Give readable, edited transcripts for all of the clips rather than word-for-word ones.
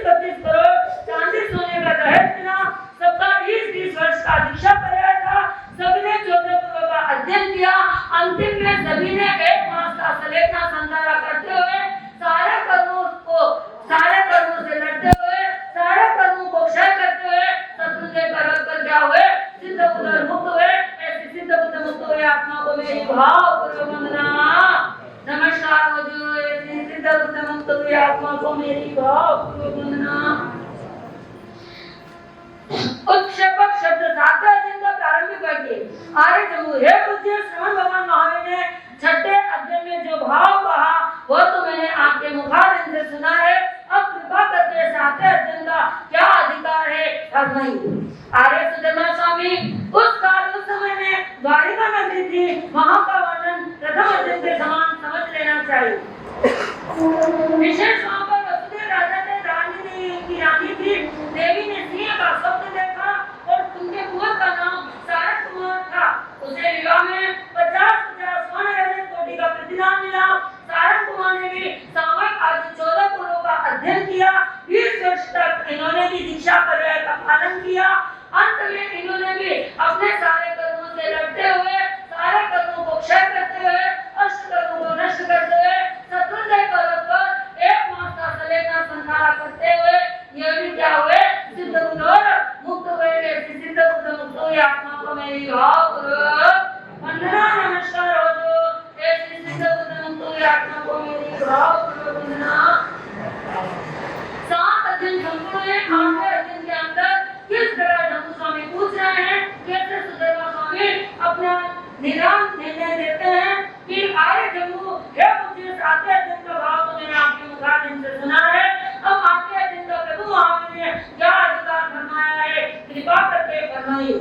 32 करोड़ चांदी सोने का दहेज मिला। सबका 20-20 वर्ष का दीक्षा कराया था। सबने 14 पूर्व का अध्ययन किया। अंतिम में सभी ने 1 मास का सलेखना संधारा करते हुए सारे कर्मों से लड़ते हुए, सारे कर्मों को क्षय करते हुए शत्रुंजय पर्वत पर क्या हुए? सिद्ध बुद्ध मुक्त हुए। ऐसे सिद्ध बुद्ध मुक्त हुए आत्मा को मेरी भावपूर्वक वंदना। नमस्कार हुजूर। सिद्ध बुद्ध मुक्त हुए आत्मा को मेरी भावपूर्वक वंदना। उत्क्षेपक शब्द सातवें अध्ययन का प्रारंभिक वाक्य आर्य जम्मू। हे पूज्य श्रवण भगवान महावीर ने छठे अध्ययन में जो भाव कहा वह तो मैंने आपके मुखारविंद से सुना है। अब कृपा करके सातवें अध्ययन का क्या अधिकार है फरमाइए। आर्य सुधर्मा स्वामी, उस काल उस समय में द्वारिका नगरी थी। वहाँ का वर्णन प्रथम अध्ययन के समान समझ लेना चाहिए। विशेष वहाँ पर वसुदेव राजा थे। रानी थी। देवी ने सिंह का स्वप्न देखा और उनके कुंवर का नाम सारंग कुमार था। उसे विवाह में 50-50 स्वर्ण रजत कोटि का प्रतिदान मिला। सारंग कुमार ने भी सामयिक आदि 14 पूर्व का अध्ययन किया। 20 वर्ष तक इन्होंने भी दीक्षा पर्याय का पालन किया। अंत में इन्होंने भी अपने सारे कर्मों से लड़ते हुए, सारे कर्मों को क्षय करते हुए, अष्ट कर्मों को नष्ट करते हुए शत्रुंजय पर्वत पर 1 मास का सलेखना संधारा करते हुए ये भी क्या हुए? सिद्ध बुद्ध और मुक्त हुए। सिद्ध बुद्ध मुक्त हुए आत्मा को मेरी भावपूर्वक वंदना। नमस्कार हुजूर। ऐसे सिद्ध बुद्ध मुक्त हुए आत्मा को मेरी भावपूर्वक वंदना। 7 अध्ययन संपूर्ण है। 8वें अध्ययन के अंदर किस तरह जम्मू स्वामी पूछ रहे हैं, कैसे सुधर्मा स्वामी अपना निदान निर्णय देते हैं कि आर्य जम्मू, हे पूज्य 7वें अध्ययन का भाव तो मैंने आपके मुखारविंद से सुना है। अब 8वें अध्ययन का प्रभु महावीर ने क्या अधिकार फरमाया है, कृपा करके फरमाइए।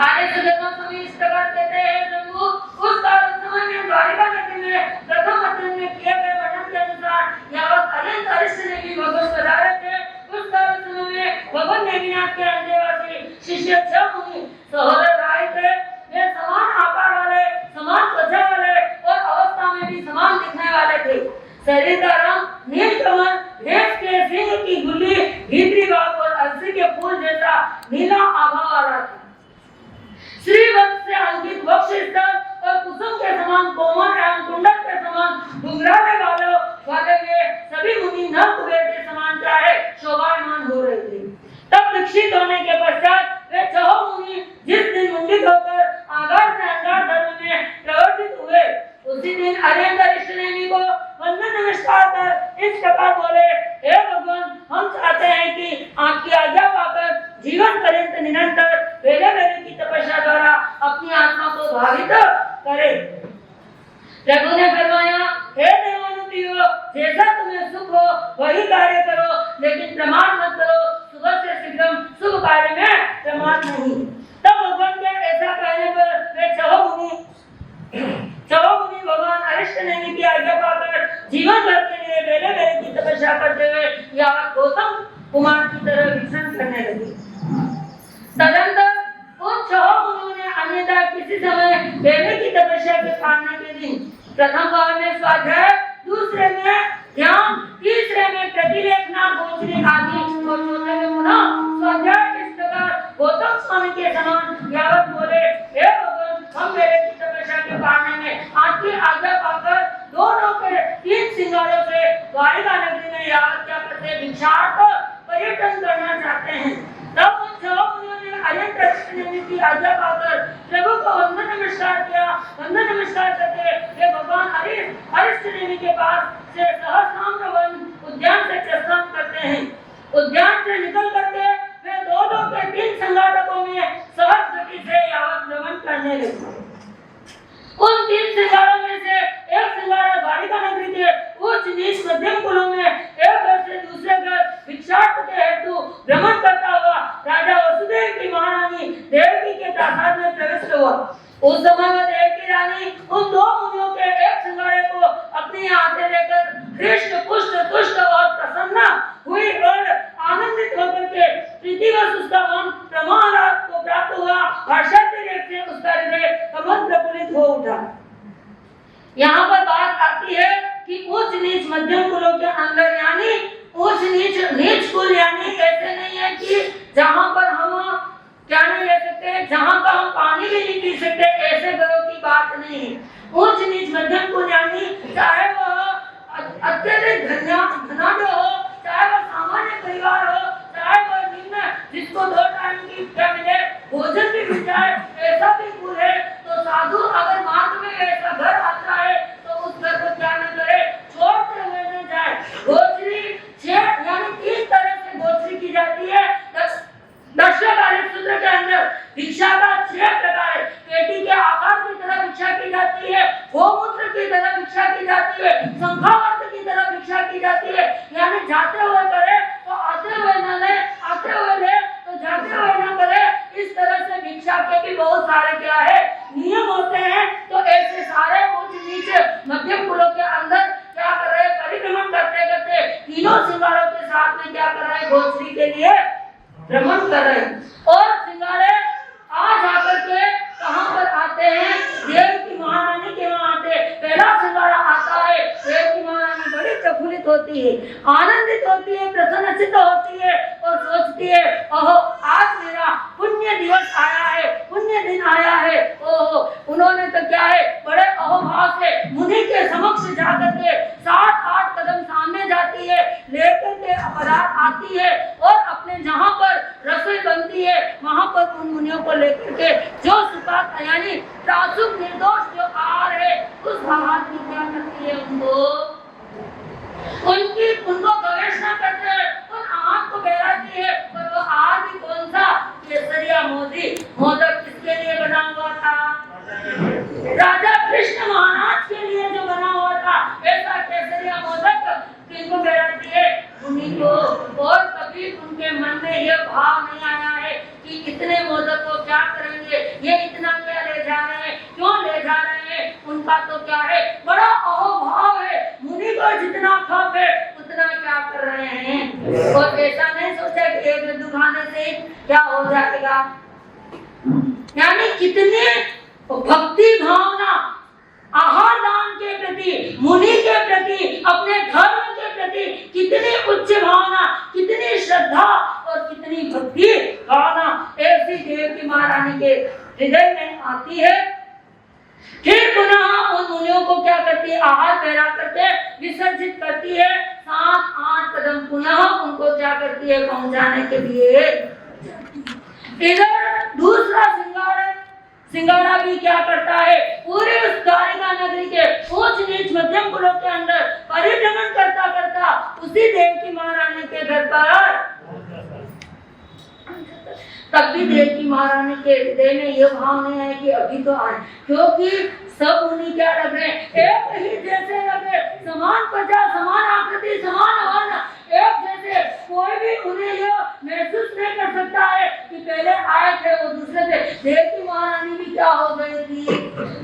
आर्य सुधर्मा स्वामी इस प्रकार कहते हैं, जम्मू, उस काल उस समय में द्वारिका नगरी में प्रथम अध्ययन में किए गए वर्णन के अनुसार यावत अनंत अरिष्ट ने भी भगवत पधारे थे। उस काल उस समय में भगवान नेमिनाथ के अंदेवासी शिष्य 6 मुनि सहोदर आए थे। वे समान आकार वाले, समान त्वचा वाले और अवस्था में भी समान दिखने वाले थे। शरीर का रंग नीलकमल, रेत के सिंह की गुल्ली, भीतरी भाग और अलसी के फूल जैसा नीला आभा वाला था। श्रीवत्स से अंकित वक्ष स्थल और कुसुम के समान कोमल एवं कुंडल के समान घुंघराले वाले वे सभी मुनि नर कुबेर के समान चाहे शोभायमान हो रहे थे। तब दीक्षित होने के पश्चात वे 6 मुनि जिस दिन मुंडित होकर आगार से अंगार धर्म में प्रवर्तित हुए, उसी दिन अरिहंत ऋषि को वंदन नमस्कार कर इस प्रकार बोले, हे भगवान, हम चाहते हैं कि आपकी आज्ञा पाकर जीवन पर्यंत निरंतर वेले वेले की तपस्या द्वारा अपनी आत्मा को भावित करें। प्रभु ने फरमाया, हे देवानुप्रियो, जैसा तुम्हें सुख हो वही कार्य करो, लेकिन प्रमाद मत करो। सुबह से शीघ्र शुभ कार्य में प्रमाद नहीं। तब भगवान के ऐसा कहने पर वे 6 मुनि भगवान अरिष्ट नेमि की आज्ञा पाकर जीवन भर के लिए वेले वेले की तपस्या करते हुए यावत गौतम कुमार की तरह विचरण करने लगे। तदंतर उन 6 मुनियों ने अन्यथा किसी समय वेले की तपस्या के पालने के दिन प्रथम भाव में स्वाध्याय, दूसरे में ध्यान, तीसरे में प्रतिलेखना, गोचरी आदि और चौथे में पुनः स्वाध्याय। इस प्रकार गौतम स्वामी के समान यावत बोले, हे भगवान, हम वेले की तपस्या के पालने में आपकी आज्ञा पाकर दोनों के 3 सिंगारों से द्वारिका नगरी में यावत क्या करते भिक्षार्थ पर्यटन करना चाहते हैं। तब उन 6 मुनियों ने अरिहंत ऋषि नेमि की आज्ञा पाकर प्रभु को वंदन नमस्कार किया। वंदन नमस्कार करके वे भगवान अरिष्ट नेमि के पास से सहस्राम्र वन उद्यान से प्रस्थान करते हैं। उद्यान से निकल करके वे दोनों के 3 संघाटकों में सहज गति से यावत भ्रमण करने लगे। उन 3 सिंगारों में से एक सिंगारा द्वारिका नगरी के उच्च नीच मध्यम कुलों में एक घर से दूसरे घर भिक्षार्थ के हेतु भ्रमण करता हुआ राजा वसुदेव की महारानी देवकी के प्रासाद में प्रविष्ट हुआ। उस समय वह देवकी रानी उन 2 मुनियों के एक सिंगारे को अपने हाथे लेकर हृष्ट पुष्ट तुष्ट और प्रसन्न हुई और आनंदित होकर के प्रीतिवश उसका मन प्रमाद को प्राप्त हुआ। हर्षाति देखते उसका हृदय कमल प्रफुल्लित हो उठा। यहाँ पर बात आती है कि उच्च नीच मध्यम कुलों के अंदर यानी उच्च नीच बहुत सारे क्या है नियम होते हैं। तो ऐसे सारे उच्च नीच मध्यम कुलों के अंदर क्या कर रहे हैं, परिभ्रमण करते करते तीनों सिंगारों के साथ में क्या कर रहे हैं, गोचरी के लिए भ्रमण कर रहे हैं। और सिंगारे आज आकर के कहां पर आते हैं, देव की महारानी के वहां आते हैं। पहला सिंगारा आता है, देव की महारानी बड़ी प्रफुल्लित होती है, आनंदित होती है, प्रसन्नचित्त होती है और सोचती है ओहो आज मेरा पुण्य दिवस आया है, पुण्य दिन आया है। ओहो उन्होंने तो क्या है बड़े अहोभाव से मुनि के समक्ष जाकर के 7-8 कदम सामने जाती है, लेकर के पदार्थ आती है और अपने जहां पर रसोई बनती है वहां पर उन मुनियों को लेकर के जो सुपात यानी तासुक निर्दोष जो आहार है उस आहार की क्या करती है, उनको गवेषणा करते हैं, उन आहार को बहराती है। और वो आहार भी कौन सा, केसरिया मोदक किसके लिए बना हुआ था, राजा कृष्ण महाराज के लिए जो बना हुआ था, ऐसा केसरिया मोदक किनको बहराती है, उन्हीं को। और कभी उनके मन में यह भाव नहीं आया है कि इतने मोदक को क्या करेंगे, ये इतना क्या ले जा रहे हैं, क्यों ले जा रहे हैं। उनका तो क्या है बड़ा अहोभाव है, मुनि को जितना खप है उतना क्या कर रहे हैं। और ऐसा नहीं सोचा कि एक लड्डू खाने से क्या हो जाएगा, यानी कितने भक्ति भावना आहार दान के प्रति, मुनि के प्रति, अपने धर्म के प्रति कितनी उच्च भावना, कितनी श्रद्धा और कितनी भक्ति भावना ऐसी देव की महारानी के हृदय में आती है। फिर पुनः उन मुनियों को क्या करती है, आहार बहरा करके विसर्जित करती है। 7-8 कदम पुनः उनको क्या करती है, पहुंचाने के लिए। इधर दूसरा सिंगारा भी क्या करता है, पूरे उस द्वारिका नगरी के उच्च नीच मध्यम कुलों के अंदर परिभ्रमण करता करता उसी देव की महारानी के घर पर, तब भी देव की महारानी के हृदय में यह भाव नहीं है कि अभी तो आए, क्योंकि सब मुनि क्या लग रहे हैं, एक ही जैसे लगे, समान त्वचा, समान आकृति, समान वर्ण, एक जैसे। कोई भी उन्हें यह महसूस नहीं कर सकता है कि पहले आए थे वो दूसरे थे। देव की महारानी भी क्या हो गई थी,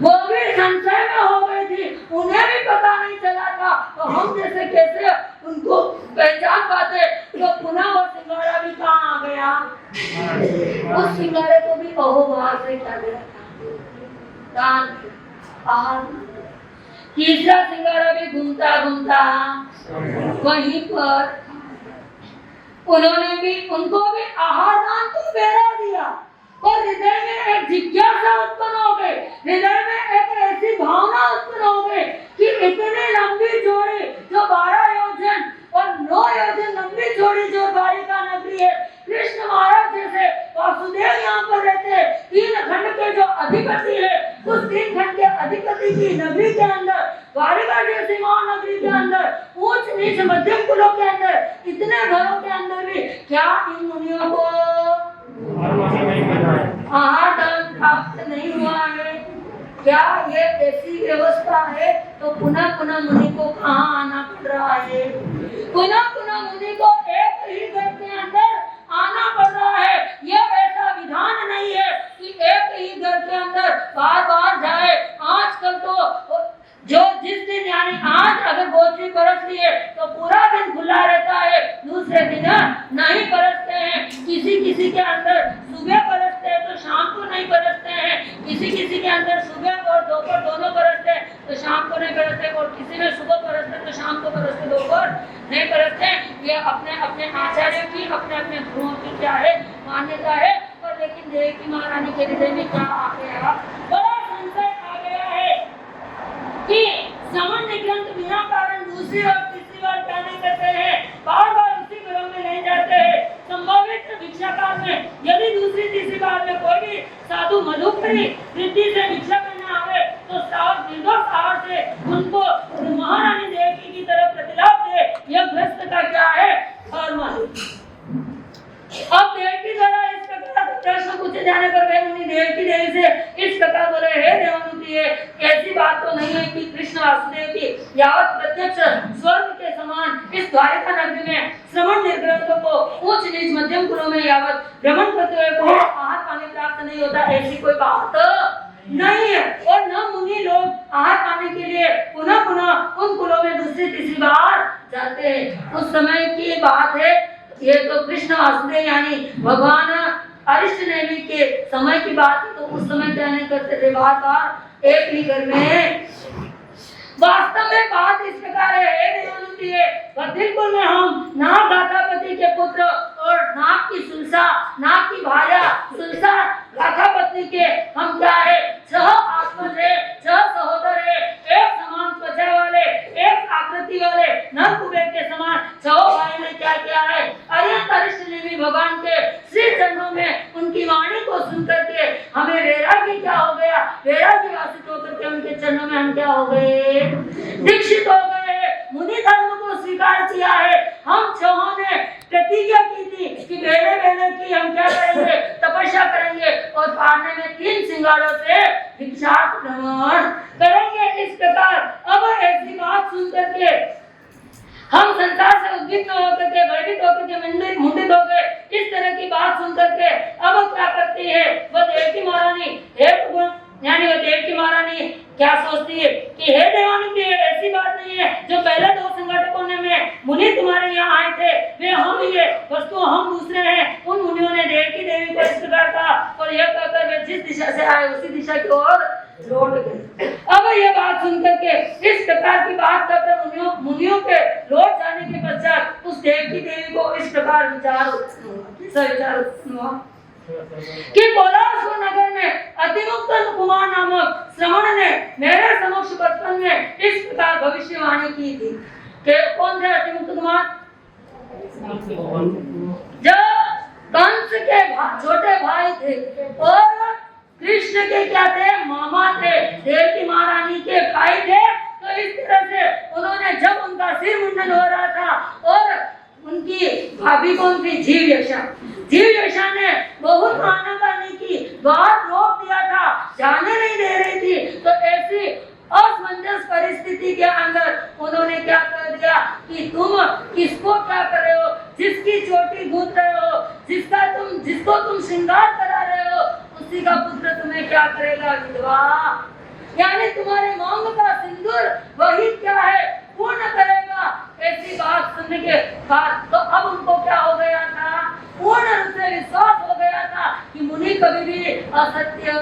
वो भी संशय में हो गई थी, उन्हें भी पता नहीं चला था। तो हम जैसे कैसे उनको पहचान पाते, तो पुनः वो सिंगारा भी कहाँ आ गया, उस सिंगारे को भी अहोभाव से कर दिया था। तीसरा सिंगारा भी घूमता घूमता वहीं पर उनको भी आहार दान को बहरा दिया और हृदय में एक जिज्ञासा उत्पन्न हो गई, हृदय में एक ऐसी भावना उत्पन्न हो गई कि इतनी लंबी जोड़ी जो 12 योजन और 9 योजन लंबी जोड़ी जो द्वारिका नगरी है, कृष्ण महाराज जैसे वासुदेव यहाँ पर रहते हैं, 3 खंड के जो अधिपति है, उस 3 खंड के अधिपति की नगरी के अंदर, द्वारिका जैसी महानगरी के अंदर, ऊंच नीच मध्यम कुलों के अंदर, इतने घरों के अंदर भी क्या इन मुनियों को आहार दान प्राप्त नहीं हुआ है? क्या ये ऐसी व्यवस्था है? तो पुनः पुनः मुनि को कहाँ आना पड़ रहा है, पुनः पुनः मुनि को एक ही घर के अंदर आना पड़ रहा है। यह ऐसा विधान नहीं है कि एक ही घर के अंदर बार बार जाए। आजकल तो जो जिस दिन यानी आज अगर गोचरी बरसती है तो पूरा दिन खुला रहता है, दूसरे दिन नहीं बरसते हैं। किसी के अंदर सुबह बरसते हैं तो शाम को नहीं बरसते हैं, किसी के अंदर सुबह और दोपहर दोनों बरसते हैं तो शाम को नहीं बरसते, और किसी में सुबह बरसते तो शाम को बरसते, दोपहर नहीं बरसते। ये अपने अपने आचार्य की, अपने अपने गुरुओं की क्या है मान्यता है। और लेकिन देव की महारानी के हृदय में क्या आ गया, बड़ा संशय आ गया है कि सामान्य ग्रंथ बिना कारण दूसरी और तीसरी बार क्या नहीं करते हैं, बार बार उसी घरों में नहीं जाते हैं। संभावित भिक्षा काल में यदि दूसरी तीसरी बार में कोई भी साधु मधुकरी वृद्धि से भिक्षा करना आवे तो साफ निर्दोष आहार से उनको महारानी देवी की तरफ प्रतिलाभ दे, यह ग्रस्त का क्या है धर्म है। अब देव की द्वारा इस प्रकार प्रश्न पूछे जाने पर वे मुनि देव की देवी से इस प्रकार बोले, हे देवनुति होती है। ऐसी बात तो नहीं है कि कृष्ण वासुदेव की यावत प्रत्यक्ष स्वर्ग के समान इस द्वारिका नगरी में श्रवण निर्ग्रंथों को उच्च नीच मध्यम कुलों में यावत भ्रमण करते हुए को आहार पानी प्राप्त नहीं होता, ऐसी कोई बात नहीं है। और न मुनि लोग आहार पाने के लिए पुनः पुनः उन कुलों में दूसरी तीसरी बार जाते हैं। उस समय की बात है, ये तो कृष्ण वासुदेव यानी भगवान अरिष्ट नेमि के समय की बात है। तो उस समय क्या नहीं करते थे, बार बार एक ही घर में। वास्तव में बात इस प्रकार है, बद्रिकुल में हम नाग गाथापति के पुत्र और नाग की सुलसा, नाग की भार्या सुलसा गाथापति के हम क्या है, 6 आत्मज है, 6 सहोदर है, एक समान त्वचा वाले, एक आकृति वाले नर कुबेर के समान 6 भाई ने क्या किया है, अरिहंत अरिष्ट नेमि भगवान के श्री चरणों में उनकी वाणी को सुनकर के हमें वैराग्य क्या हो गया, वैराग्य वासित होकर के उनके चरणों में हम क्या हो गए, दीक्षित हो गए, मुनि धर्म को स्वीकार किया है। हम 6 ने प्रतिज्ञा की थी कि बेले बेले की हम क्या करेंगे, तपस्या करेंगे और पारने में 3 सिंगारों से भिक्षार्थ भ्रमण करेंगे। इस प्रकार अब ऐसी बात सुन करके हम संसार से उद्विग्न होकर के, भयभीत होकर के, मुंडित हो गए। इस तरह की बात सुन करके अब क्या करती है वह देवकी महारानी, यानी वो देवकी महारानी क्या सोचती है कि हे देवानंद, ऐसी बात नहीं है जो पहले 2 संगठकों ने में मुनि तुम्हारे यहाँ आए थे वे हम ही है, वस्तु हम दूसरे हैं। उन मुनियों ने देवकी देवी को इस प्रकार कहा और यह कहकर वे जिस दिशा से आए उसी दिशा की ओर लौट गए। अब ये बात सुनकर के इस प्रकार की बात कहकर मुनियों के लौट जाने के पश्चात उस देवकी देवी को इस प्रकार विचार हुआ कि कोलासुर नगर में अतिमुक्त कुमार नामक श्रवण ने मेरे समक्ष बचपन में इस प्रकार भविष्यवाणी की थी कि कौन थे अतिमुक्त कुमार, जो कंस के छोटे भाई थे और कृष्ण के क्या थे, मामा थे, देवकी महारानी के भाई थे। तो इस तरह से उन्होंने जब उनका सिर मुंडन हो रहा था और उनकी भाभी कौन थी, जीव यशा ने बहुत आनाकानी की, द्वार रोक दिया था, जाने नहीं दे रही थी। तो ऐसी असमंजस परिस्थिति के अंदर उन्होंने क्या कर दिया कि तुम किसको क्या कर रहे हो, जिसकी चोटी गूंथ रहे हो, जिसको तुम श्रृंगार करा रहे हो, उसी का पुत्र तुम्हें क्या करेगा, विधवा, यानी तुम्हारे मांग का सिंदूर वही क्या है, पूर्ण करेगा। ऐसी बात सुनने के बाद तो अब उनको क्या हो गया था, पूर्ण रूप से विश्वास हो गया था कि मुनि कभी भी असत्य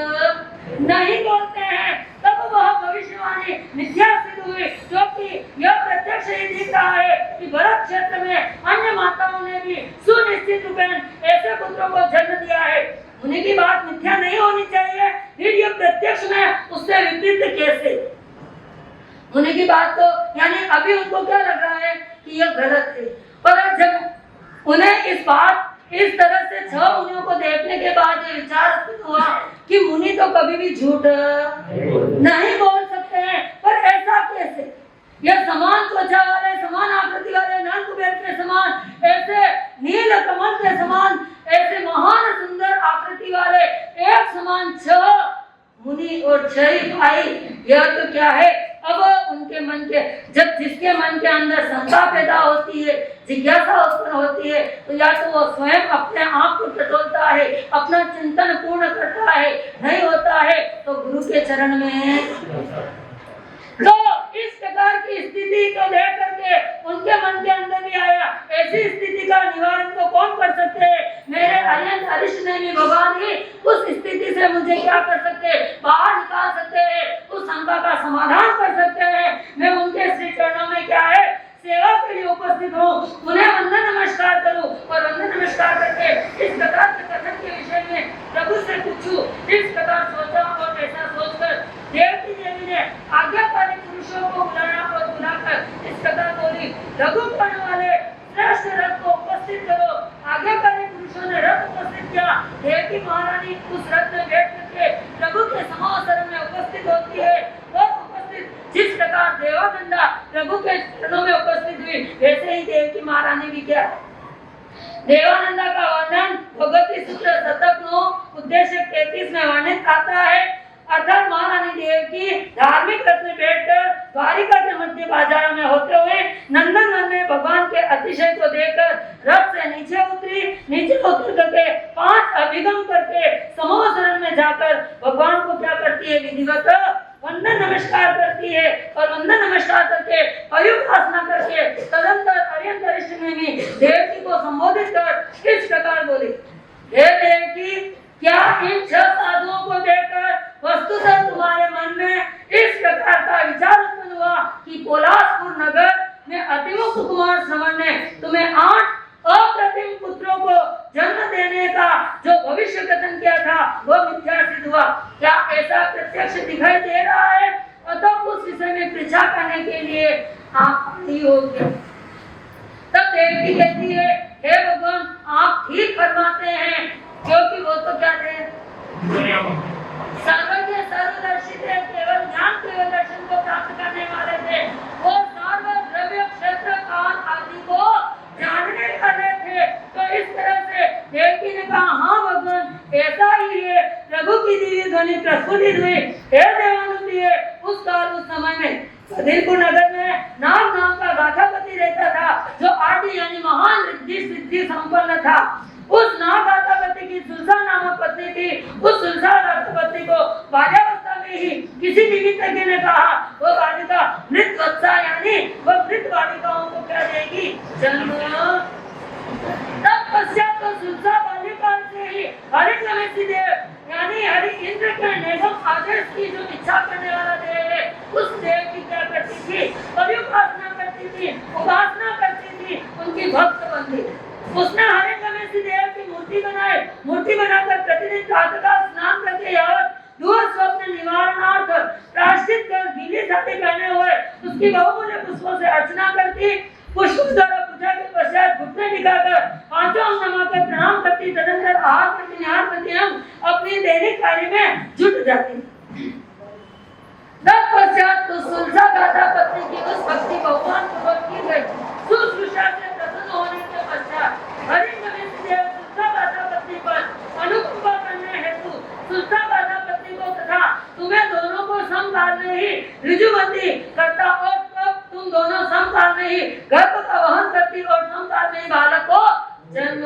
नहीं बोलते हैं। तब वह भविष्यवाणी मिथ्या सिद्ध हुई, क्योंकि यह प्रत्यक्ष ही दिख रहा है कि भरत क्षेत्र में अन्य माताओं ने भी सुनिश्चित रूप ऐसे पुत्रों को जन्म दिया है। मुनि की बात मिथ्या नहीं होनी चाहिए, फिर यह प्रत्यक्ष में उससे विपरीत कैसे। मुनि की बात तो यानी अभी उनको क्या लग रहा है कि यह गलत है, पर जब उन्हें इस तरह से 6 मुनियों को देखने के बाद ये विचार हुआ कि मुनि तो कभी भी झूठ नहीं बोल सकते हैं, पर ऐसा कैसे, यह समान त्वचा वाले, समान आकृति वाले, नर कुबेर के समान, ऐसे नील कमल के समान, ऐसे महान सुंदर आकृति वाले एक समान 6 मुनि और 6 भाई, यह तो क्या है। अब उनके मन के, जब जिसके मन के अंदर शंका पैदा होती है, जिज्ञासा उत्पन्न होती है, तो या तो वो स्वयं अपने आप को टटोलता है, अपना चिंतन पूर्ण करता है, नहीं होता है तो गुरु के चरण में। तो इस प्रकार की स्थिति को देख करके उनके मन के अंदर भी आया, ऐसी स्थिति का निवारण तो कौन कर सकते हैं, मेरे अरिहंत अरिष्ट नेमि भगवान ही उस स्थिति से मुझे क्या कर सकते हैं, बाहर निकाल सकते हैं, उस शंका का समाधान कर सकते हैं। मैं उनके श्री चरणों में क्या है, सेवा के लिए उपस्थित हूँ, उन्हें वंदन नमस्कार करूँ और वंदन नमस्कार करके इस प्रकार के कथन के विषय में प्रभु से पूछूं। इस प्रकार सोचा और ऐसा सोचकर देवकी देवी ने आज्ञाकारी पुरुषों को बुलाकर इस प्रकार बोली, रघु पढ़ने वाले श्रेष्ठ रथ को उपस्थित करो। आज्ञाकारी पुरुषों ने रथ उपस्थित किया। देवकी महारानी उस रथ में बैठ करके प्रभु के समासरण में उपस्थित होती है और उपस्थित जिस प्रकार देवानंदा प्रभु के चरणों में उपस्थित हुई, वैसे ही देवकी महारानी भी क्या, देवानंदा का वर्णन भगवती सूत्र शतक 9 उद्देश्य 33 में वर्णित आता है। अर्थात महारानी देव की धार्मिक रथ में बैठकर द्वारिका के मध्य बाजार में होते हुए नंदनवन में भगवान के अतिशय को देखकर रथ से नीचे उतरी। नीचे उतर करके 5 अभिगम करके समूह शरण में जाकर भगवान को क्या करती है, विधिवत वंदन नमस्कार करती है। और वंदन नमस्कार करके अयुपासना करके तदंतर अर्यंतरिष्ठ में भी देवकी को संबोधित कर इस प्रकार बोली, हे देवकी, क्या इन 6 साधुओं को देखकर वस्तुतः तुम्हारे मन में इस प्रकार का विचार उत्पन्न हुआ कि पोलासपुर नगर में अतिमुक्त कुमार श्रवण ने तुम्हें 8 अप्रतिम पुत्रों को जन्म देने का जो भविष्य कथन किया था वो मिथ्या सिद्ध हुआ? क्या ऐसा प्रत्यक्ष दिखाई दे रहा है? अतः उस विषय में परीक्षा करने के लिए आप नहीं होंगे। तब देवकी कहती है, हे भगवान, आप ठीक फरमाते हैं, क्योंकि वो तो क्या थे, सर्वज्ञ सर्वदर्शी थे, केवल ज्ञान केवल दर्शन को प्राप्त करने वाले थे। वो सर्व द्रव्य क्षेत्र काल आदि को जानने वाले थे। तो इस तरह से देवकी ने कहा, हाँ भगवान, ऐसा ही है। प्रभु की दिव्य ध्वनि प्रस्फुटित हुई, हे देवानुदेव, उस काल उस समय में कदीरपुर नगर में नाम का गाथापति रहता था, जो आदि यानी महान रिद्धि सिद्धि संपन्न था। उस नागाथापति की सुलसा नामक पत्नी थी। उस सुलसा गाथापति को बाल्यावस्था में ही किसी निमित्तज्ञ ने कहा, वो बालिका मृत वत्सा यानी वो मृत बालिकाओं को क्या देगी, जन्म। तब पश्चात तो सुलसा बालिका से ही हरिक्रमेशी देव यानी हरि इंद्र के निगम आदेश की जो इच्छा करने वाला देव है, उस देव की क्या करती थी, उपासना करती थी, उपासना करती थी, उनकी भक्त बनती थी। उसने हरिक्रमेशी देव की मूर्ति बनाई। मूर्ति बनाकर प्रतिदिन प्रातःकाल स्नान करके यावत दूर स्वप्न निवारणार्थ प्रायश्चित कर गीली साड़ी पहने हुए उसकी बहुमूल्य पुष्पों से अर्चना करती। पुष्पों द्वारा पूजा के पश्चात घुटने दिखाकर 5 अंग नमाकर प्रणाम करती। तदंतर आहार करती, निहार करती, हम अपनी दैनिक कार्य में जुट जाती। तत्पश्चात तो सुलसा गाथापति की उस भक्ति भगवान पूर्वक की गई। सुश्रूषा से प्रसन्न होने के पश्चात हरिक्रमेशी देव सुलसा गाथापति पर अनुकंपा करने हेतु सुलसा गाथापति को तथा तुम्हें दोनों को समकाल में ही ऋजुमती करता और तब तुम दोनों समकाल में ही गर्भ का वहन करती और समकाल में ही बालक को जन्म।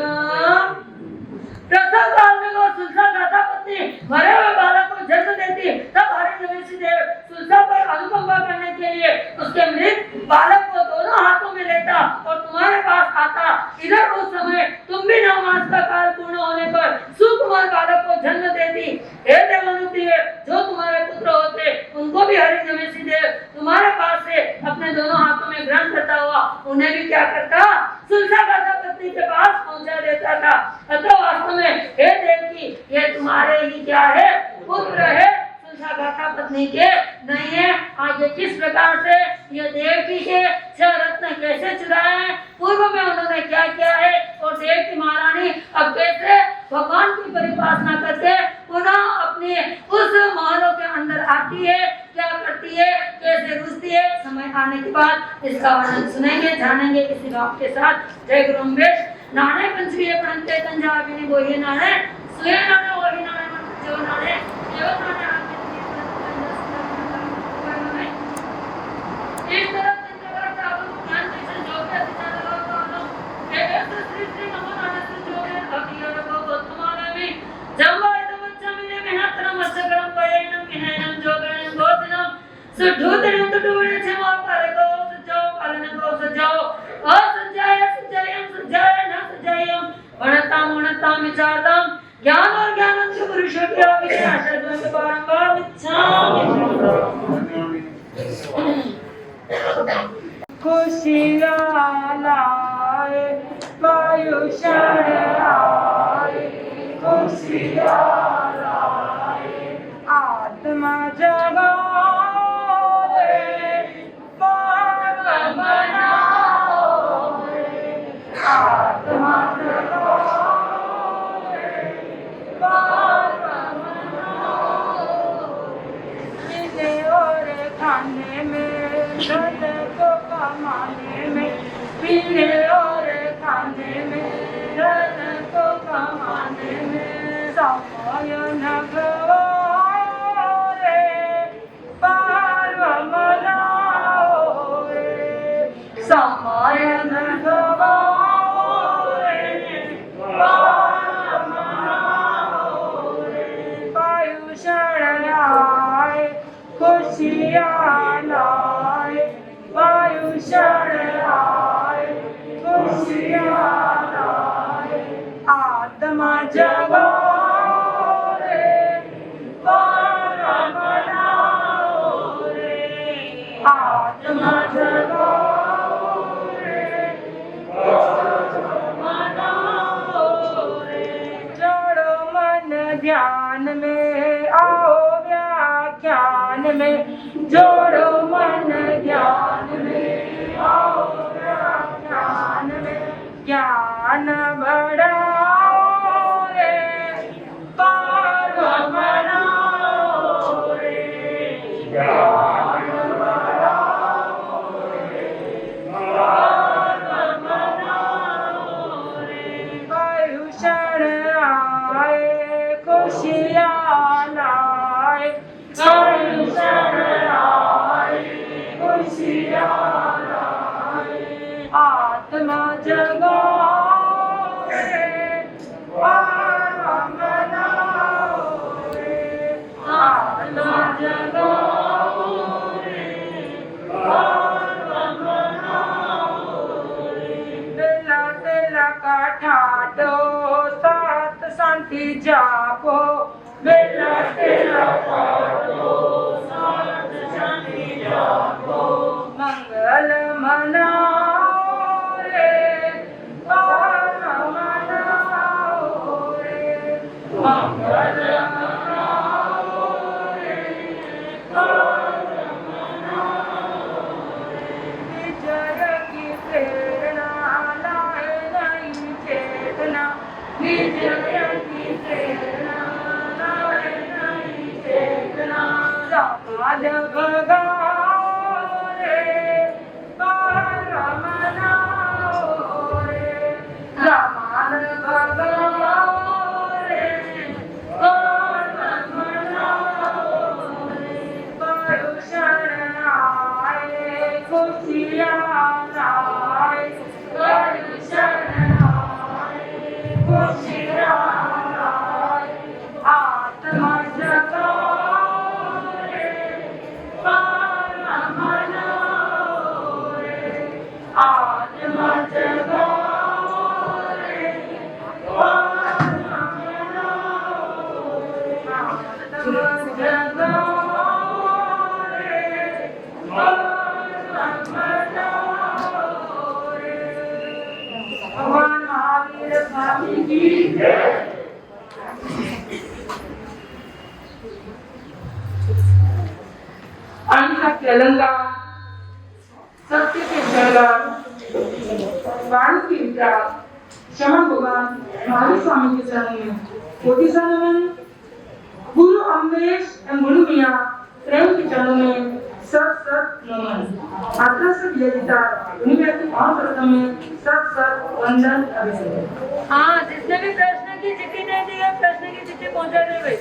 प्रसव काल में वो सुलसा गाथापति मरे हुए बालक को जन्म देती। तब हरिक्रमेशी देव सुलसा पर अनुकंपा करने के लिए उसके मृत बालक को दोनों हाथों में लेता और तुम्हारे पास आता। इधर उस समय तुम भी 9 मास का काल पूर्ण होने पर सुकुमार बालक को जन्म देती। हे देवानुदेव, जो तुम्हारे पुत्र होते उनको भी हरिक्रमेशी देव तुम्हारे पास से अपने दोनों हाथों में ग्रहण करता हुआ उन्हें भी क्या करता, सुलसा गाथापति के पास पहुंचा देता था। अतः वास्तव में हे देवकी, ये तुम्हारे ही क्या है, पुत्र है, सुलसा गाथापति के नहीं है। आगे किस प्रकार से ये देवकी के 6 रत्न कैसे चुराए हैं, पूर्व में उन्होंने क्या किया है, और देवकी महारानी अब कैसे भगवान की परिपालना करके पुनः अपने उस महलों के अंदर आती है, क्या करती है, कैसे रुचती है, समय आने के बाद इसका वर्णन सुनेंगे, जानेंगे इसी भाव के साथ। जय गुरु अम्बेश। नाणे पंचवीय प्रणते तंजाबिनी बोहिए नाणे सुये नाणे ओहि नाणे मन जो नाणे एवं नाणे इस तरह तंजवर साबु ज्ञान दर्शन जो के विचार लगाओ हे ऐसे श्री श्री नमो नाणे से जो है अभियर को वर्तमान में जम्बा इदम चमिने मेहनतरम असगरम पयनम विनयनम जोगरम गोतनम सुधुतरम तुडुरे क्षमा करको सजाओ पालन को सजाओ असंजय सजयम सजय न सजयम वणताम वणताम विचारताम ज्ञान और ज्ञान से पुरुषों की आशा द्वंद बारंबार इच्छामि खुशियाँ लाए वायु क्षण आए, खुशियाँ लाए आत्मा जगाए पावन बनाए, आत्मा जगाए पावन बनाए। मिले और खाने में धन को कमाने में, पीने और खाने में धन को कमाने में समय न गवाए रामायण गवाओ रे, राम मनाओ रे, वायुषण आए खुशियाँ लाए, वायुषण आए खुशियाँ लाए, आत्मा जगाओ रे, राम मनाओ रे, आत्मा जगाओ रे, राम मनाओ रे, जोड़ो मन ध्यान में आओ व्याख्यान में, जोड़ो मन ध्यान में आओ व्याख्यान में, ज्ञान बढ़ाओ रे, पार मनाओ रे, ज्ञान बढ़ाओ रे, पार मनाओ रे, वायुषण आए खुशियाँ लाए, वायुषण आए खुशियाँ लाए, आत्मा जगाओ रे, पार मनाओ रे, आत्मा जगाओ रे, पार मनाओ रे, बेला तेला का ठाडो सात शांति जापो, बेला तेला ठाडो सात शांति जापो, मंगल मनाओ रे, पार मनाओ रे, मंगल मनाओ रे, पार मनाओ रे, विजय की प्रेरणा लाए नई चेतना, विजय की प्रेरणा लाए नई चेतना, समाज भगाओ रे, पार मनाओ रे, रामान भगाओ रे, पार मनाओ रे, वायुषण आए खुशियाँ लाए, वायुषण आए खुशियाँ लाए, आत्मा जगाओ रे, पार मनाओ रे, आत्मा जगाओ रे, पार मनाओ रे, आत्मा जगाओ रे, पार मनाओ रे। भगवान महावीर स्वामी की जय। अहिंसा के अलंकार, सत्य के शृंगार, वाणी के विचार, क्षमा भगवान महावीर स्वामी के चरणों में कोटि सा नमन। गुरु अमरेश एवं गुरु मियाँ प्रेम के चरणों में सत सत नमन। आत्मा से विजेता दुनिया के 5 रत्नों में सत सत वंदन अभिषेक। हाँ, जिसने भी प्रश्न की चिट्ठी नहीं दी है, प्रश्न की चिट्ठी पहुंचा दे भाई।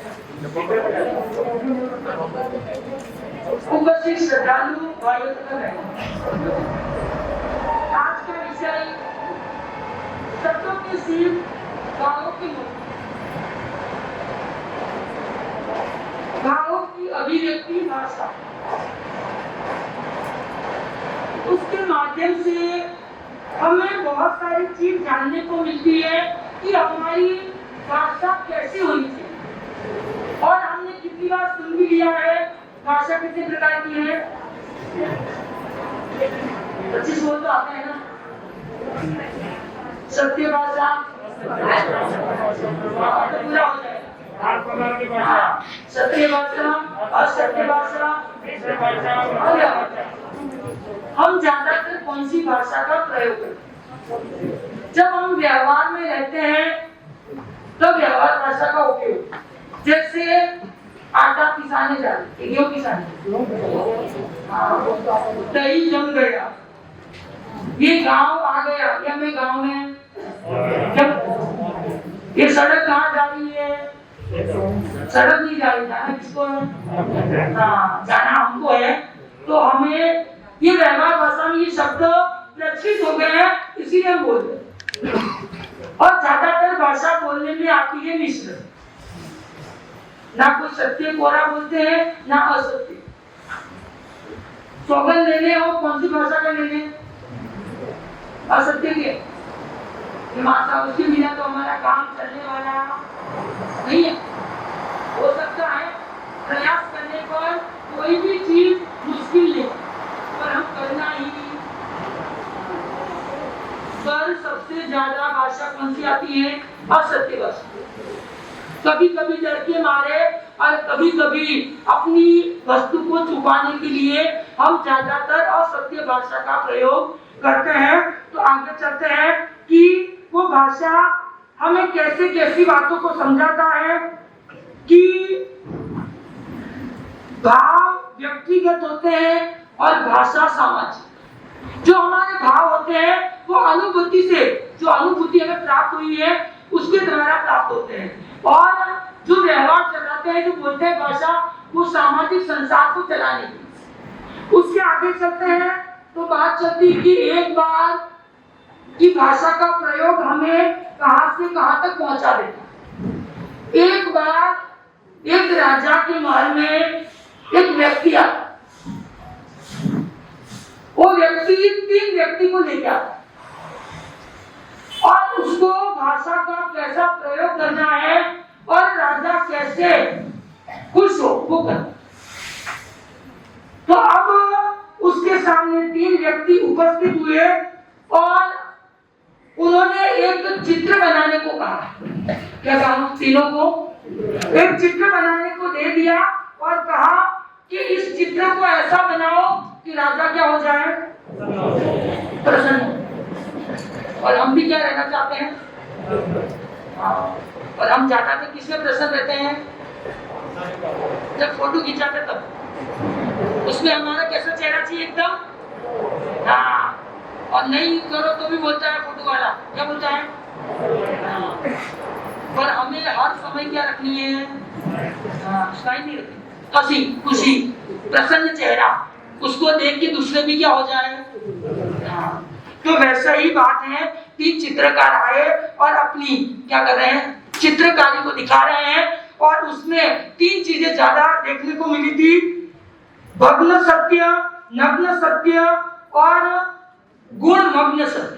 उपस्थित श्रद्धालु भाइयों तथा बहनों, आज का विषय शब्दों की सीख, भावों की मुक्ति, भावों की अभिव्यक्ति भाषा। उसके माध्यम से हमें बहुत सारी चीज जानने को मिलती है कि हमारी भाषा कैसी होनी चाहिए। और हमने कितनी बार सुन भी लिया है भाषा कितने प्रकार की है। 25 बोल तो आते हैं ना, सत्य भाषा पूरा हो जाए, सत्य भाषा, असत्य भाषा, हम ज्यादातर कौन सी भाषा का प्रयोग करते? जब हम व्यवहार में रहते हैं तो व्यवहार भाषा का उपयोग, जैसे आटा पिसाने जा रहे, गेहूं पिसाने, दही जम गया, ये गांव आ गया, या मैं गांव में, जब ये सड़क कहाँ जा रही है, सड़क नहीं जा रही, जाना किसको है? हाँ, जाना हमको है। तो हमें ये व्यवहार भाषा में ये शब्द लक्षित हो गए हैं, इसीलिए हम बोल रहे हैं। और ज्यादातर भाषा बोलने में आती है मिश्र, ना कोई सत्य कोरा बोलते हैं ना असत्य। सौगंध लेने हो कौन सी भाषा का लेने? असत्य के माता उसके बिना तो हमारा काम चलने वाला नहीं है। हो सकता है प्रयास करने पर कोई भी चीज मुश्किल नहीं, पर हम करना ही। पर सबसे ज्यादा भाषा कौन सी आती है? असत्य भाषा। कभी कभी डर के मारे और कभी कभी अपनी वस्तु को छुपाने के लिए हम ज्यादातर असत्य भाषा का प्रयोग करते हैं। तो आगे चलते हैं कि वो भाषा हमें कैसे कैसी बातों को समझाता है कि भाव व्यक्तिगत होते हैं और भाषा सामाजिक। जो हमारे भाव होते हैं वो अनुभूति से, जो अनुभूति हमें प्राप्त हुई है उसके द्वारा प्राप्त होते हैं, और जो व्यवहार चलाते हैं, जो बोलते हैं भाषा, वो सामाजिक संसार को चलाने की। उसके आगे चलते हैं तो बात चलती है कि एक बार की भाषा का प्रयोग हमें कहां से कहां तक पहुंचा देता। एक बार एक राजा के महल में एक व्यक्ति आता, वो व्यक्ति 3 व्यक्ति को लेकर आता और उसको भाषा का कैसा प्रयोग करना है और राजा कैसे खुश हो वो करना। तो अब उसके सामने 3 व्यक्ति उपस्थित हुए और उन्होंने एक चित्र बनाने को कहा। क्या कहा? तीनों को एक चित्र बनाने को दे दिया और कहा कि इस चित्र को ऐसा बनाओ कि राजा क्या हो जाए? प्रसन्न। और हम भी क्या रहना चाहते हैं? और हम ज्यादातर किसमें प्रसन्न रहते हैं? जब फोटो खिंचाते तब उसमें हमारा कैसा चेहरा चाहिए? एकदम। हाँ, और नहीं करो तो भी बोलता है फोटो वाला, क्या बोलता है? पर हमें हर समय क्या रखनी है? स्माइल नहीं रखनी, हंसी खुशी प्रसन्न चेहरा, उसको देख के दूसरे भी क्या हो जाए। तो वैसा ही बात है, 3 चित्रकार आए और अपनी क्या कर रहे हैं? चित्रकारी को दिखा रहे हैं, और उसमें 3 चीजें ज्यादा देखने को मिली थी। भग्न सत्य, नग्न सत्य और गुण मग्न सत्य।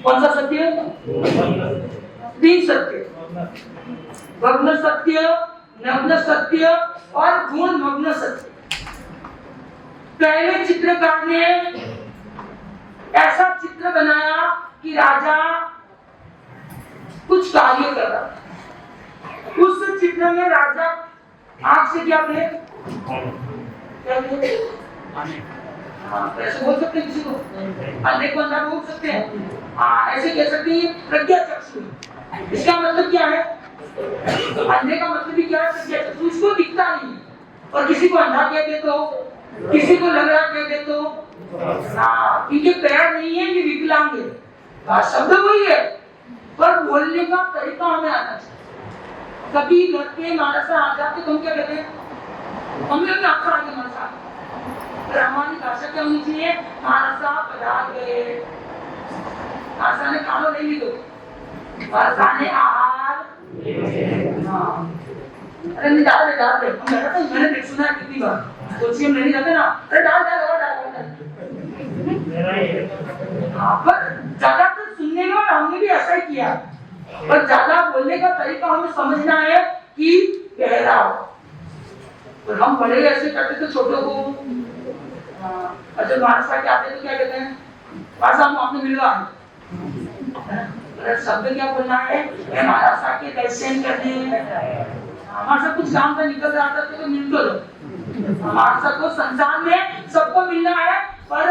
कौन सा सत्य? 3 सत्य, भग्न सत्य, नग्न सत्य और गुण मग्न सत्य। पहले चित्रकार ने ऐसा चित्र बनाया कि राजा कुछ कार्य कर रहा था। उस चित्र में राजा आंख से क्या थे? ऐसे बोल सकते हैं किसी को? अंधे को अंधा बोल सकते हैं? हाँ, ऐसे कह सकते हैं प्रज्ञा चक्षु। इसका मतलब क्या है? अंधे का मतलब भी क्या है? प्रज्ञा चक्षु। उसको दिखता नहीं, और किसी को अंधा कह दे तो, किसी को लग रहा कह दे तो, हाँ, इनके पैर नहीं है, ये विकलांग है। शब्द वही है, पर बोलने का तरीका हमें आना चाहिए। कभी घर के मानसा आ जाते तो हम क्या कहते हैं? हम लोग आंखा आगे मानसा, हमारी भाषा क्या होनी चाहिए? मानसा पधार गए, मानसा ने खानो नहीं ली, तो मानसा ने आहार। अरे नहीं डाल दे, डाल दे। मैंने देख सुना है कितनी बार, सोचिए हम नहीं जाते ना, अरे डाल डाल डाल डाल। हाँ, पर ज्यादातर सुनने में हमने भी ऐसा ही किया, पर ज्यादा बोलने का तरीका हमें समझना है कि गहराव। और हम बड़े ऐसे करते थे छोटों को, अच्छा मानसा के आते तो क्या कहते हैं? भाषा हम आपने मिलवा, शब्द क्या बोलना है? हमारा सा के दर्शन करने, हमारा सब कुछ काम से निकल रहा था तो मिल दो। हमारा को संसार में सबको मिलना है, पर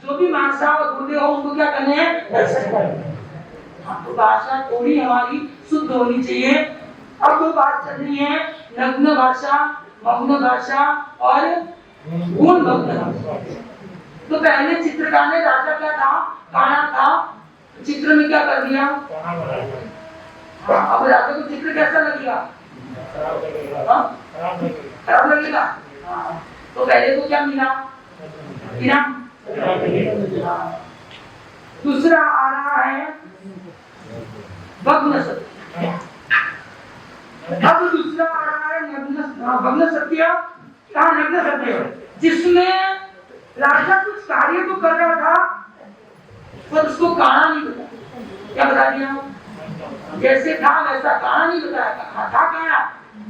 जो भी मानसा और गुरुदेव हो उनको क्या करने हैं? दर्शन करने। तो भाषा थोड़ी हमारी शुद्ध होनी चाहिए। अब 2 बात चल रही है, नग्न भाषा, मग्न भाषा और गुण मग्न भाषा। तो पहले चित्रकार ने, राजा क्या था? काना था, चित्र में क्या कर दिया? अब राजा को चित्र कैसा लगेगा? खराब लगेगा। तो पहले को क्या मिला? दूसरा आ रहा है भग्न सत्य। अब दूसरा आ रहा है भग्न सत्य या नग्न सत्य, जिसमें राजा कुछ कार्य तो कर रहा था पर उसको कारणा नहीं बताया। क्या बता दिया? जैसे था वैसा कारणा नहीं बताया। था कारणा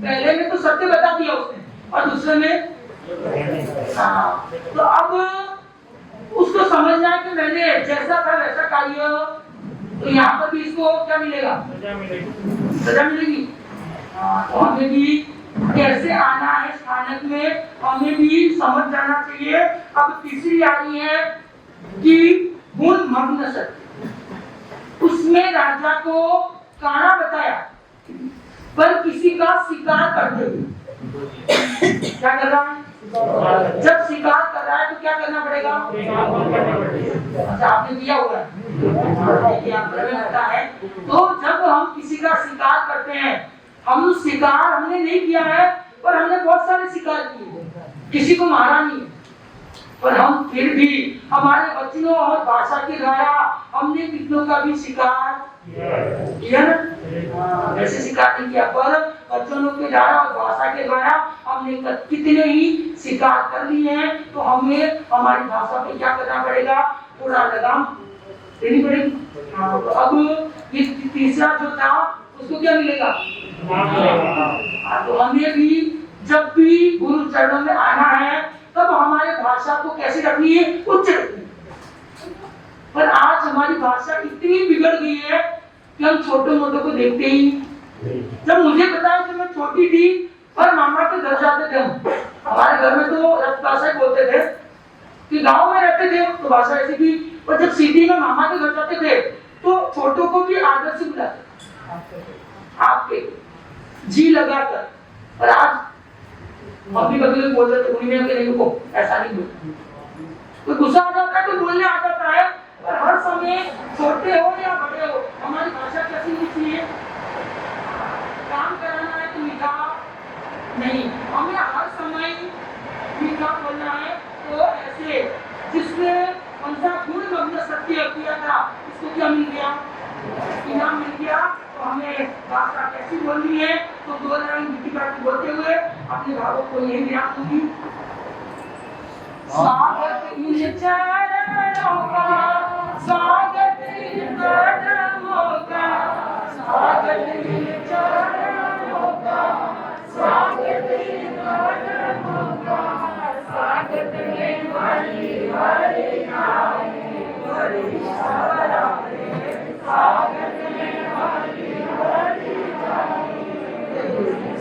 पहले में तो सत्य बता दिया उसने और दूसरे में हाँ। तो अब उसको समझना है कि मैंने जैसा था वैसा कार्य, तो यहाँ पर भी इसको क्या मिलेगा? सजा मिलेगी। तो हमें भी कैसे आना है स्थानक में, हमें भी समझ जाना चाहिए। अब तीसरी आ रही है कि गुण मग्न सत्य। उसमें राजा को कारणा बताया पर किसी का शिकार करते हुए। क्या कर रहा है? जब शिकार कर रहा है तो क्या करना पड़ेगा? अच्छा, आपने दिया हुआ है। तो जब हम किसी का शिकार करते हैं, हम शिकार हमने नहीं किया है पर हमने बहुत सारे शिकार किए, किसी को मारा नहीं, पर हम फिर भी हमारे वचनों और भाषा के द्वारा हमने कितनों का भी शिकार किया ना? वैसे शिकार नहीं किया पर वचनों के द्वारा और भाषा के द्वारा हमने कितने ही शिकार कर लिए हैं। तो हमें हमारी भाषा पे क्या करना पड़ेगा? थोड़ा लगाम देनी पड़ेगी। तो अब ये तीसरा जो था उसको क्या मिलेगा? तो हमें भी जब भी गुरु चरणों में आना है तब हमारे भाषा को कैसे रखनी है? उच्च रखनी है। पर आज हमारी भाषा इतनी बिगड़ गई है कि हम छोटे मोटे को देखते ही। जब मुझे पता है कि मैं छोटी थी पर मामा के घर जाते थे, हम हमारे घर में तो भाषा ही बोलते थे कि गांव में रहते थे तो भाषा ऐसी थी, पर जब सिटी में मामा के घर जाते थे तो छोटों को भी आदर से बुलाते आपके जी लगाकर। और आज मम्मी कभी बोल रहे थे उन्हीं के नहीं को ऐसा नहीं बोलते, कोई गुस्सा आ जाता है तो बोलने आ जाता है, पर हर समय छोटे हो या बड़े हो हमारी भाषा कैसी होनी चाहिए? काम कराना है तो मीठा नहीं, हमें हर समय मीठा बोलना है। तो ऐसे जिसने कौन सा गुण मग्न सत्य किया था उसको क्या मिल गया? इनाम मिल गया। तो हमें भाषा कैसी बोलनी है? तो दो लाइन मीठी बात बोलते हुए अपने भावों को यही विराम दूंगी। स्वागत इन चरणों का, स्वागत इन कदमों का, स्वागत इन चरणों का, स्वागत इन कदमों का, स्वागत इन हरि हरि नामे हरि सवरारे, स्वागत इन हरि हरि नामे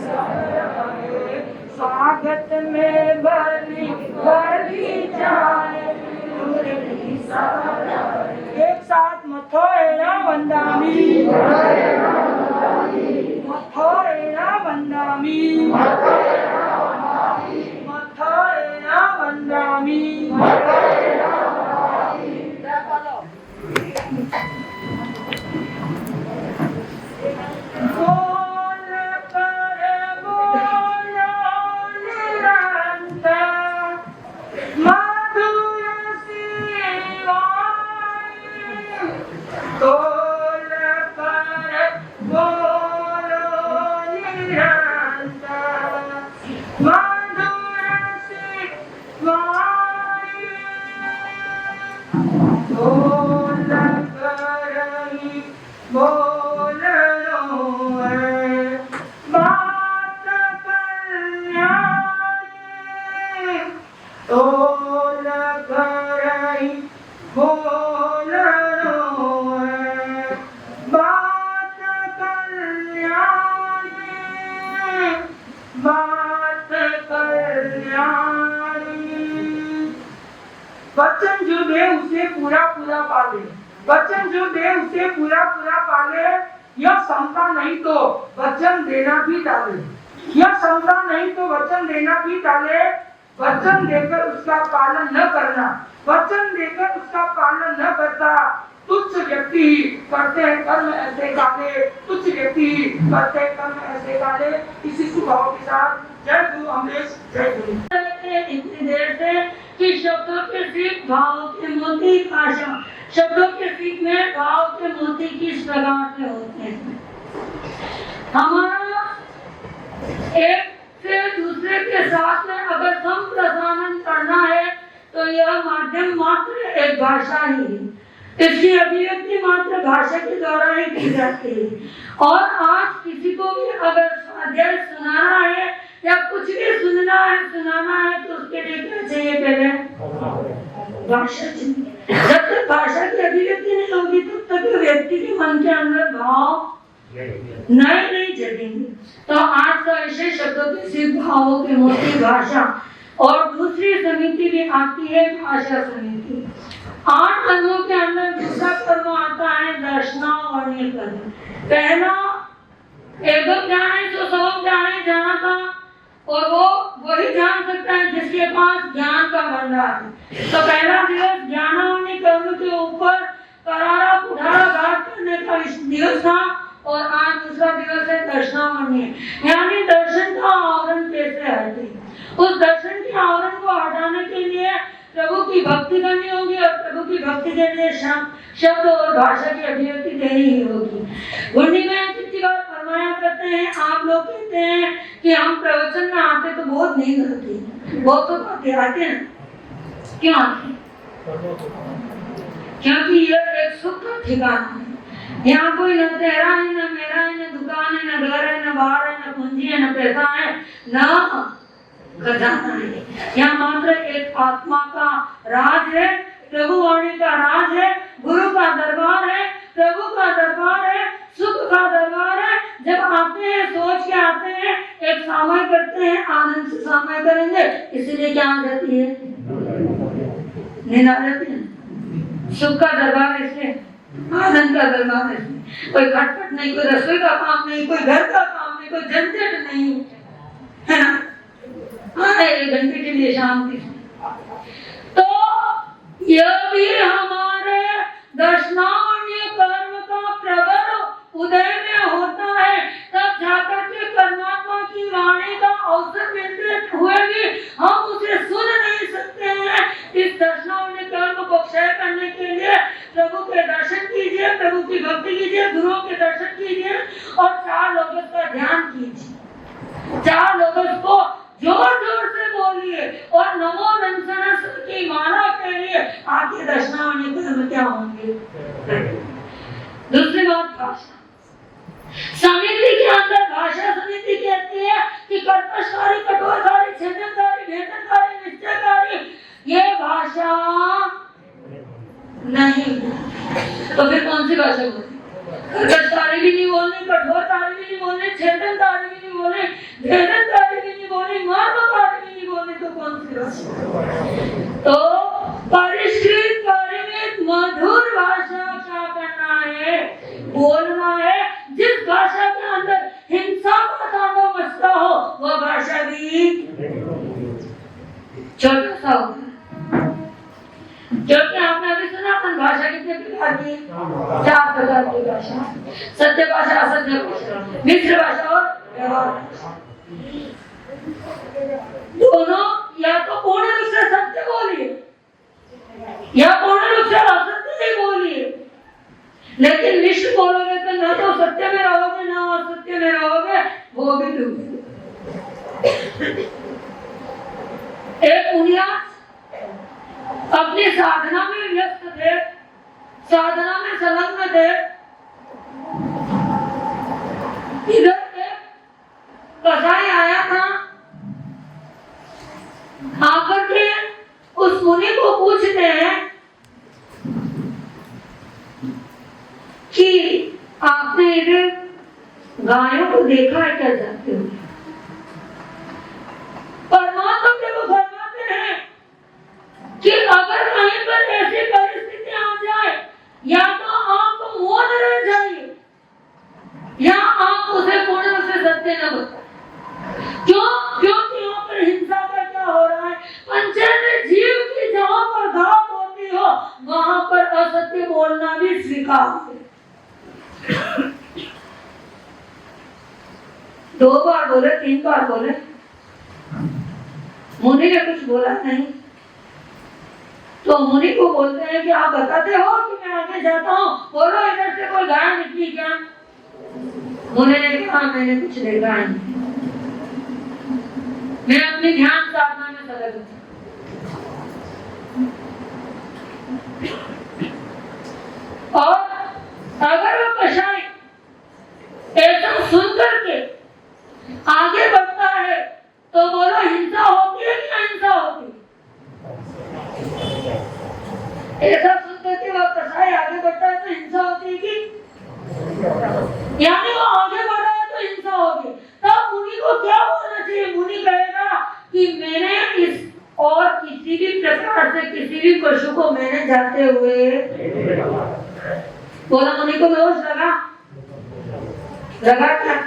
सवरारे, स्वागत में बलि बलि जाए मुरली सवरारे। एक साथ मथोएणा वंदामि, मथोएणा वंदामि, मथोएणा वंदामि। वचन जो दे उसे पूरा पूरा पाले, वचन जो दे उसे पूरा पूरा पाले। यह क्षमता नहीं तो वचन देना भी टाले, यह क्षमता नहीं तो वचन देना भी टाले। वचन देकर उसका पालन न करना, वचन देकर उसका पालन न करता तुच्छ व्यक्ति करते हैं कर्म ऐसे काले, तुच्छ व्यक्ति करते हैं कर्म ऐसे काले। इसी स्वभाव के साथ जय गुरु अमरेश, जय गुरु। थे इतनी देर से कि शब्दों के सीख भाव के मोती भाषा, शब्दों के सीख में भाव के मोती किस प्रकार से होते हैं। हमारा एक से दूसरे के साथ में अगर संप्रसारण करना है तो यह माध्यम मात्र एक भाषा ही है, इसकी अभिव्यक्ति मात्र भाषा के द्वारा ही की जाती है। और आज किसी को भी अगर स्वाध्याय सुनाना है या कुछ भी सुनाना है तो उसके लिए क्या चाहिए, पहले भाषा चाहिए। जब तक भाषा की अभिव्यक्ति नहीं होगी तब तक व्यक्ति के मन के अंदर भाव नहीं जगेंगे। तो आज का विषय शब्दों के सिर्फ भावों के मोती भाषा, और दूसरी समिति भी आती है भाषा समिति। 8 कर्मों के अंदर दूसरा कर्म आता है दर्शनावर्ण्य कर्म। पहला एकदम जाने तो सब जाना था, और वो वही जान सकता है जिसके पास ज्ञान का भंडार है। तो पहला दिवस ज्ञानावर्ण्य कर्म के ऊपर करारा पुठारा घाट करने का दिवस था, और आज दूसरा दिवस है दर्शनावर्ण्य, यानी दर्शन का आवरण कैसे हटे। उस दर्शन के आवरण को हटाने के लिए प्रभु की भक्ति करनी होगी, और प्रभु की भक्ति के लिए शब्द और भाषा की अभिव्यक्ति देनी ही होगी। गुंडी में कितनी बार फरमाया करते हैं, आप लोग कहते हैं कि हम प्रवचन में आते तो बहुत नींद आती है, बहुत तो बातें आते हैं, क्यों आते? क्योंकि यह एक सुख का ठिकाना है। यहाँ कोई न तेरा है, न मेरा है, न दुकान है, न घर है, न बाहर है, न पूंजी है, न पैसा है, न खजाना है। यहाँ मात्र एक आत्मा का राज है, प्रभु वाणी का राज है, गुरु का दरबार है, प्रभु का दरबार है, सुख का दरबार है। जब आते हैं सोच के आते हैं, एक समय करते हैं, आनंद से समय करेंगे, इसीलिए क्या आ जाती है, नींद आ जाती है। सुख का दरबार इसलिए, आनंद का दरबार इसलिए, कोई खटपट नहीं, कोई रसोई का काम नहीं, कोई घर का काम नहीं, कोई झंझट नहीं, है ना। एक घंटे के लिए शांति। तो यह भी हमारे दर्शनावर्ण्य कर्म का प्रबल उदय में होता है, तब जाकर के परमात्मा की वाणी का अवसर मिलते हुए भी हम उसे सुन नहीं सकते हैं। इस दर्शनावर्ण्य कर्म को क्षय करने के लिए प्रभु के दर्शन कीजिए, प्रभु की भक्ति कीजिए, गुरुओं के दर्शन कीजिए, और 4 लोगों का ध्यान कीजिए। 4 लोगों को जोर जोर से बोलिए, और नमो नमः की माला करिए, आगे दर्शनावर्ण्य कर्म क्या होंगे। दूसरी बात भाषा समिति के अंदर, भाषा समिति कहती है कि कर्कशकारी, कठोरकारी, छेदनकारी, भेदनकारी, निश्चयकारी, ये भाषा नहीं। तो फिर कौन सी भाषा बोलती? कर्कशकारी भी नहीं बोलनी, कठोरकारी भी नहीं बोलनी, छेदनकारी भी नहीं बोलनी, भेदनकारी भी नहीं बोलनी, मर्मकारी भी नहीं बोलनी, तो कौन सी भाषा? तो परिष्कृत, परिमित, मधुर भाषा क्या करना है, बोलना है। जिस भाषा के अंदर हिंसा का तांडव मचता हो, वह भाषा भी छोटा सा होगा। क्योंकि आपने अभी सुना था भाषा कितने प्रकार की, 4 प्रकार की भाषा, सत्य भाषा, असत्य भाषा, मिश्र भाषा और व्यवहार भाषा। दोनों या तो पूर्ण रूप से सत्य बोलिए या पूर्ण रूप से असत्य ही बोलिए, लेकिन मिश्र बोलोगे तो न तो सत्य में रहोगे न असत्य में रहोगे, वो भी डूबोगे। एक उन्यास अपनी साधना में व्यस्त थे, साधना में संलग्न थे। इधर एक कसाई आया था, आकर के उस मुनि को पूछते हैं कि आपने इधर गायों को देखा है क्या जाते हो? परमात्मा प्रभु फरमाते हैं कि अगर कहीं पर ऐसी परिस्थिति आ जाए, या तो आप मौन रह जाइए या आप उसे पूर्ण रूप से सत्य न बताएं। क्यों? क्योंकि यहाँ पर हिंसा का क्या हो रहा है, पंचेंद्रिय जीव की जहाँ पर घात होती हो वहां पर असत्य बोलना भी स्वीकार है। 2 बार बोले, 3 बार बोले, मुनि ने कुछ बोला नहीं। तो मुनि को बोलते हैं कि आप बताते हो कि मैं आगे जाता हूँ, बोलो इधर से कोई गाय निकली क्या? मुनि ने कहा मैंने कुछ देखा नहीं, मैं अपनी ध्यान साधना में सलग हूँ। और अगर वो कषाय ऐसा सुनकर के आगे बढ़ता है तो बोलो हिंसा होती है कि अहिंसा होती है? ऐसा सुनकर के वो कसाई आगे बढ़ता है तो हिंसा होती है कि, यानी वो आगे बढ़ रहा है तो हिंसा होगी। तब मुनि को क्या बोलना चाहिए? मुनि कहेगा कि मैंने इस और किसी भी प्रकार से किसी भी पशु को मैंने जाते हुए बोला। मुनि को दोष लगा क्या?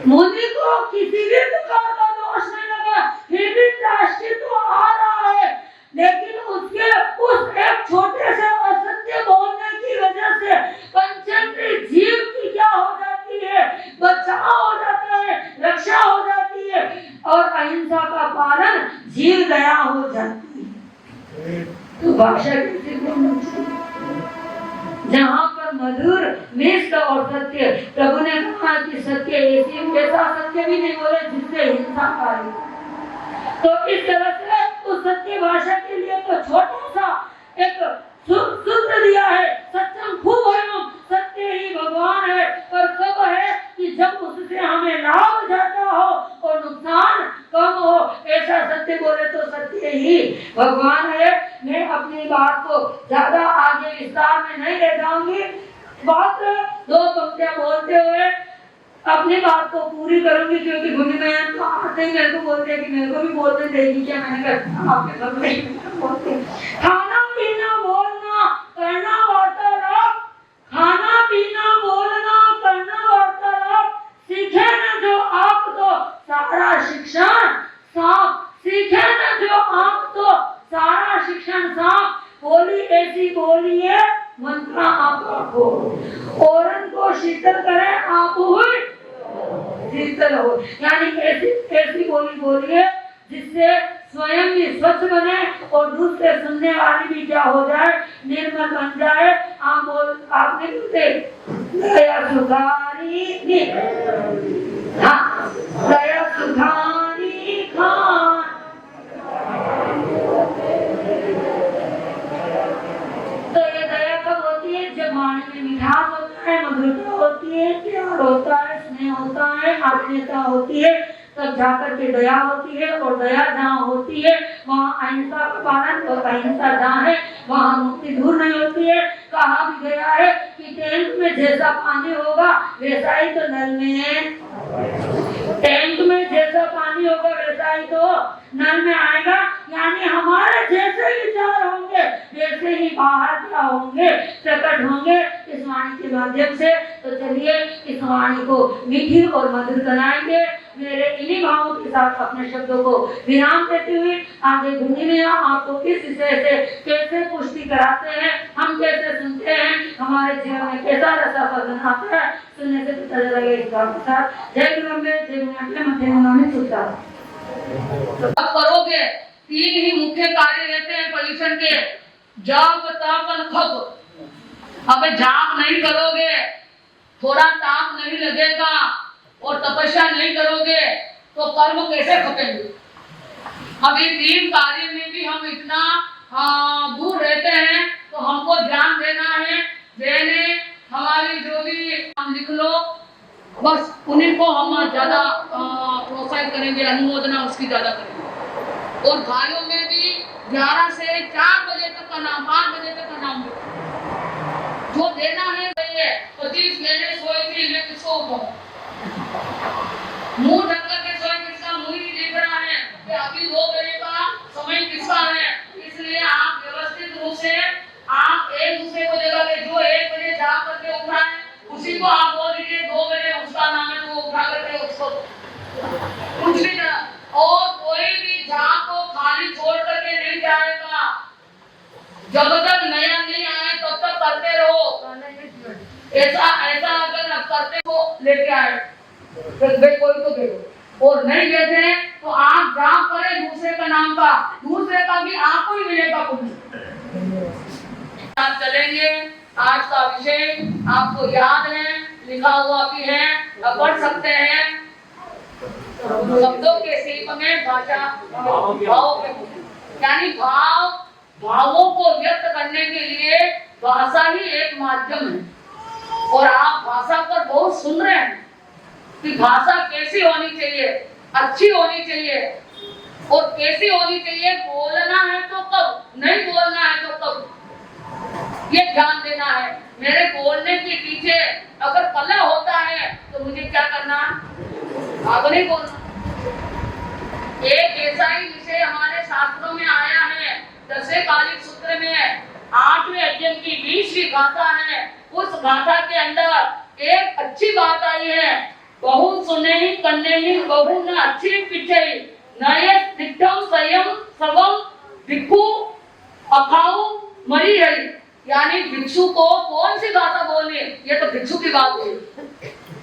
मुनि को किसी भी प्रकार का दोष नहीं लगा, फिर भी प्रायश्चित तो आ रहा है, लेकिन उसके उस एक छोटे से असत्य बोलने की वजह से पंचेंद्रिय जीव की क्या हो जाती है? बचाव हो जाता है, रक्षा हो जाती है, और अहिंसा का पालन जीव दया हो जाती है। तो भाषा कैसे बोलना चाहिए? जहाँ पर मधुर मिष्ट और सत्य, प्रभु ने कहा कि सत्य ऐसा सत्य भी नहीं बोले जिससे हिंसा पाए। तो इस तरह से उस सत्य भाषा के लिए तो छोटा सा एक सूत्र दिया है, सत्यम खूब है, सत्य ही भगवान है। पर कब है कि जब उससे हमें लाभ जाता हो और नुकसान कम हो, ऐसा सत्य बोले तो सत्य ही भगवान है। मैं अपनी बात को ज्यादा आगे विस्तार में नहीं ले जाऊंगी, बात दो पंक्तियां बोलते हुए अपनी बात को पूरी करूंगी, क्योंकि भूमि में तो आते ही मेरे को बोलते हैं कि मेरे को भी बोलने देगी क्या? मैंने कहा आपके घर में बोलते हैं। खाना पीना बोलना करना वार्तालाप, खाना पीना बोलना करना वार्तालाप सीखे न जो आप तो सारा शिक्षण साफ, सीखे न जो आप तो सारा शिक्षण साफ। बोली ऐसी बोलिए मंत्र आप रखो, औरन को शीतल करे आप हुए शीतल हो। यानी ऐसी बोली बोलिए जिससे स्वयं भी स्वच्छ बने और दूसरे सुनने वाली भी क्या हो जाए? निर्मल बन जाए। आपने बोलते दया सुखारी, हाँ दया सुखारी खान। तो ये दया कब होती है? जब वाणी में मिठास होता है, मधुरता होती है, प्यार होता है, स्नेह होता है, आत्मीयता होती है, तब जाकर के दया होती है। और दया जहाँ होती है वहाँ अहिंसा का पालन, और अहिंसा जहाँ है वहाँ मुक्ति दूर नहीं होती है। कहा भी गया है कि टैंक में जैसा पानी होगा वैसा ही तो नल में है, टैंक में जैसा पानी होगा वैसा ही तो नल में आएगा। यानी हमारे जैसे विचार होंगे वैसे ही बाहर क्या होंगे? प्रकट होंगे इस वाणी के माध्यम से। तो चलिए इस वाणी को मीठी और मधुर बनाएंगे। मेरे इन्हीं भावों के साथ अपने शब्दों को विराम देते हुए आगे भूमि में आपको किस विषय से कैसे पुष्टि कराते हैं, हम कैसे सुनते हैं, हमारे जीवन में कैसा रसास्वादन आता है, सुनने से पता चलेगा इस बात के साथ। जय गुरु अम्बे, जय गुरु मध्य अब करोगे। तीन ही मुख्य कार्य रहते हैं पर्यूषण के, जाप ताप और खप। अब जाप नहीं करोगे, थोड़ा ताप नहीं लगेगा और तपस्या नहीं करोगे तो कर्म कैसे खपेंगे? अभी तीन कार्य में भी हम इतना दूर रहते हैं, तो हमको ध्यान देना है। बहने हमारी जो भी हम लिख लो, बस उन्हीं को हम ज्यादा प्रोत्साहित करेंगे, अनुमोदना उसकी ज्यादा करेंगे। और भाइयों में भी 11 से 4 बजे तक का नाम, 5 बजे तक का नाम जो देना है। 25 मैंने सोई थी, मैं किसको उठाऊं? मुंह ढक करके सोई, किसका मुंह ही दिख रहा है कि अभी 2 बजे का समय किसका है। इसलिए आप व्यवस्थित रूप से आप एक दूसरे को जगह पे जो 1 बजे जा करके उठा है उसी को आप बोल दीजिए 2 बजे उसका नाम है, तो उठा करके उसको कुछ भी ना। और कोई भी जहाँ को खाली छोड़ करके नहीं जाएगा। जब तक नया नहीं आए तब तक करते रहो। ऐसा अगर आप करते हो लेके आए तो भाई कोई तो दे दो। और नहीं देते हैं तो आप जाप करें दूसरे का नाम का, दूसरे का भी आपको ही मिलेगा पुण्य। आप चलेंगे। आज का विषय आपको याद है, लिखा हुआ भी है, आप पढ़ सकते हैं। शब्दों के शिल्प में भाषा भाव के, यानी भावों को व्यक्त करने के लिए भाषा ही एक माध्यम है। और आप भाषा पर बहुत सुन रहे हैं कि भाषा कैसी होनी चाहिए, अच्छी होनी चाहिए। और कैसी होनी चाहिए, बोलना है तो कब, नहीं बोलना है तो कब, ये ध्यान देना है। मेरे बोलने के पीछे अगर कलह होता है तो मुझे क्या करना, आगे नहीं बोलना। एक ऐसा ही विषय हमारे शास्त्रों में आया है, 10वें कालिक सूत्र में 8वें अध्याय की 20वीं गाथा है। उस गाथा के अंदर एक अच्छी बात आई है, बहुत सुने ही कन्ने ही बहु न अच्छी पीछे नये दिट्ठम संयम सबम भिक्षु अखाऊ मरी है। यानी भिक्षु को कौन सी गाथा बोलनी, ये तो भिक्षु की बात हुई,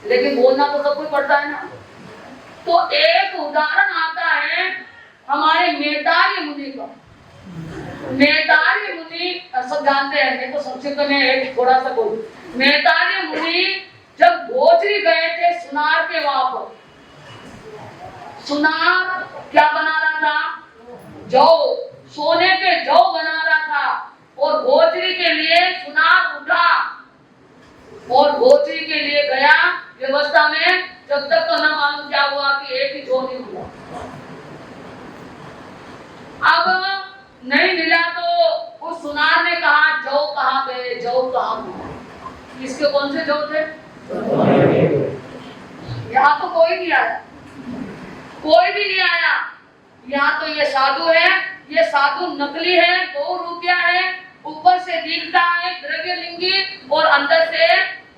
लेकिन बोलना तो सब कोई पड़ता है ना। तो एक उदाहरण आता है हमारे मेहतारी मुनि का। मेहतारी मुनि सब जानते हैं, मैं तो संक्षिप्त में एक थोड़ा सा बोलूं। मेहतारी मुनि जब गोचरी गए थे सुनार के वहां पर, सुनार क्या बना रहा था, जौ, सोने के जौ बना रहा था। और गोचरी के लिए सुनार उठा और गोचरी के लिए गया व्यवस्था में, जब तक तो न मालूम क्या हुआ कि एक ही जौ नहीं हुआ। अब नहीं मिला तो उस सुनार ने कहा जौ कहाँ गए, जौ कहाँ गए। इसके कौन से जौ थे, यहाँ तो कोई नहीं आया, कोई भी नहीं आया। यहाँ तो ये साधु है, ये साधु नकली है, 2 रुपया है, ऊपर से दिखता है द्रव्य लिंगी और अंदर से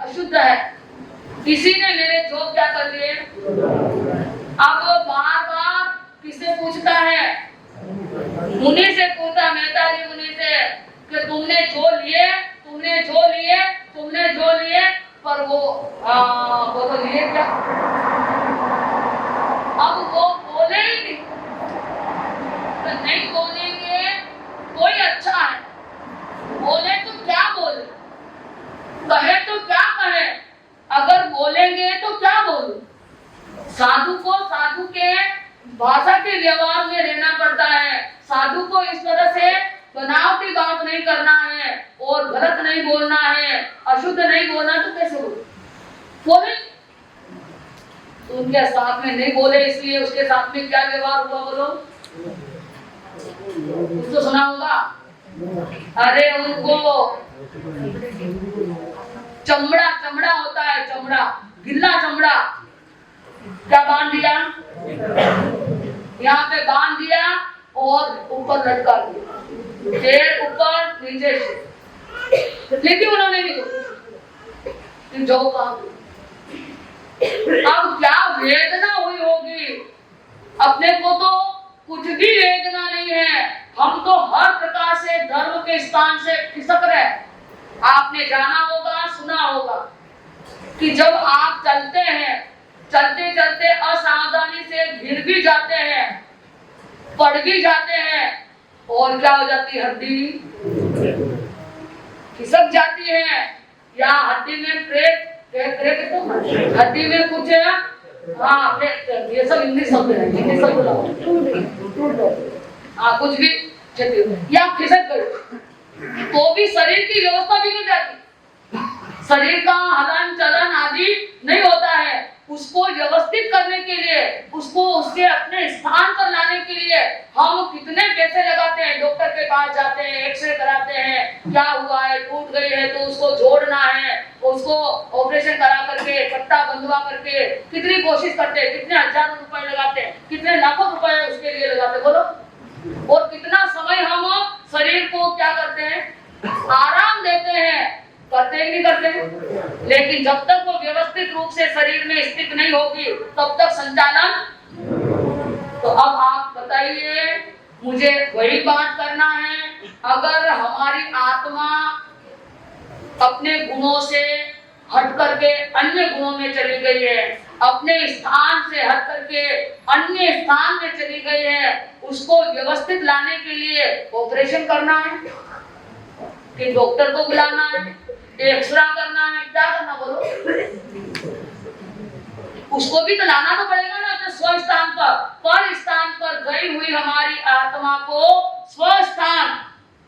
अशुद्ध है। किसी ने मेरे जो क्या कर दिए। अब बार बार किससे पूछता है, मुनि से पूछता, मेहतारी मुनि से कि तुमने जो लिए, तुमने जो लिए, तुमने जो लिए, पर वो तो लिए क्या। अब वो बोले ही नहीं, तो नहीं बोलेंगे कोई अच्छा है, बोले तो क्या बोले, कहे तो क्या कहे, अगर बोलेंगे तो क्या बोले। साधु को साधु के भाषा के व्यवहार में रहना पड़ता है। साधु को इस तरह से बनावटी बात नहीं करना है और गलत नहीं बोलना है, अशुद्ध नहीं बोलना। तो कैसे बोले, उनके साथ में नहीं बोले, इसलिए उसके साथ में क्या व्यवहार हुआ बोलो, कुछ तो सुना होगा। अरे उनको चमड़ा, चमड़ा होता है, चमड़ा, गिल्ला चमड़ा, क्या बांध दिया, यहाँ पे बांध दिया और ऊपर लटका दिया, पैर ऊपर नीचे से। लेकिन उन्होंने भी जो कहा, अब क्या वेदना हुई होगी। अपने को तो कुछ भी वेदना नहीं है, हम तो हर प्रकार से धर्म के स्थान से खिसक रहे। आपने जाना होगा, सुना होगा कि जब आप चलते हैं, चलते चलते असावधानी से गिर भी जाते हैं, पड़ भी जाते हैं, और क्या हो जाती है, हड्डी खिसक जाती है, या हड्डी में प्रेत, तो हड्डी में कुछ, हाँ ये सब इंग्लिश शब्द है, हिंदी शब्द, हाँ कुछ भी या खिसक गई तो भी शरीर की व्यवस्था बिगड़ जाती, शरीर का हलन चलन आदि नहीं होता है। उसको व्यवस्थित करने के लिए, उसको उसके अपने स्थान पर लाने के लिए हम कितने पैसे लगाते हैं। डॉक्टर के पास जाते हैं, एक्सरे कराते हैं, क्या हुआ है, टूट गई है तो उसको जोड़ना है, उसको ऑपरेशन करा करके, पट्टा बंधवा करके कितनी कोशिश करते हैं, कितने हजारों रुपए लगाते हैं, कितने लाखों रुपए उसके लिए लगाते, बोलो। और कितना समय हम शरीर को क्या करते हैं, आराम देते हैं, करते ही नहीं करते। लेकिन जब तक वो व्यवस्थित रूप से शरीर में स्थित नहीं होगी तब तक संचालन। तो अब आप बताइए, मुझे वही बात करना है। अगर हमारी आत्मा अपने गुणों से, हट करके अन्य गुणों में चली गई है, अपने स्थान से हट करके अन्य स्थान में चली गई है, उसको व्यवस्थित लाने के लिए ऑपरेशन करना है कि डॉक्टर को बुलाना है, एक्सरे करना है, क्या करना बोलो? उसको भी तो लाना तो पड़ेगा ना अपने स्वस्थान पर स्थान पर गई हुई हमारी आत्मा को स्वस्थान,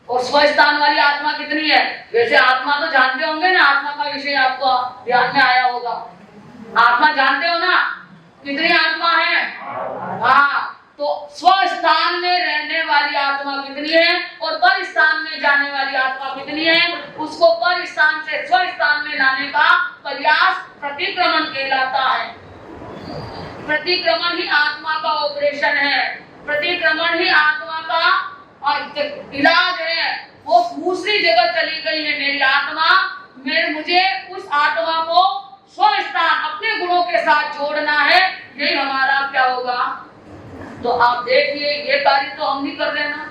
और स्वस्थान वाली आत्मा कितनी है? वैसे आत्मा तो जानते होंगे ना, आत्मा का विषय आपको ध्यान में आया होगा। आत्मा जानते हो ना कितनी आत्मा है? हाँ, तो स्वस्थान में रहने वाली आत्मा कितनी है और पर स्थान में जाने वाली आत्मा कितनी है? उसको पर स्थान से स्वस्थान में लाने का प्रयास प्रतिक्रमण कहलाता है। प्रतिक्रमण ही आत्मा का ऑपरेशन है, प्रतिक्रमण ही आत्मा का इलाज है। वो दूसरी जगह चली गई है मेरी आत्मा, मुझे उस आत्मा को स्वस्थान अपने गुणों के साथ जोड़ना है, यही हमारा क्या होगा? तो आप देखिए ये कार्य तो हम नहीं कर रहे ना,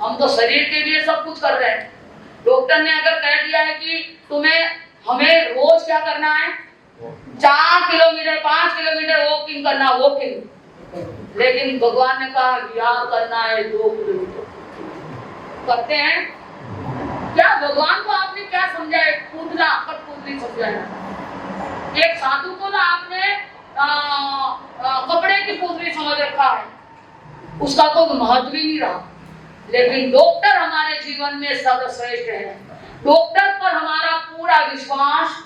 हम तो शरीर के लिए सब कुछ कर रहे हैं। डॉक्टर ने अगर कह दिया है कि हमें रोज क्या करना है, 4 किलोमीटर 5 किलोमीटर वॉकिंग करना, वॉकिंग, लेकिन भगवान ने कहा ध्यान करना है 2 किलोमीटर, करते हैं क्या? भगवान को आपने क्या समझाया? कठपुतली समझाया। एक साधु को ना आपने कपड़े की पुतली समझ रखा है, उसका कोई महत्व ही नहीं रहा। लेकिन डॉक्टर हमारे जीवन में सर्वश्रेष्ठ है, डॉक्टर पर हमारा पूरा विश्वास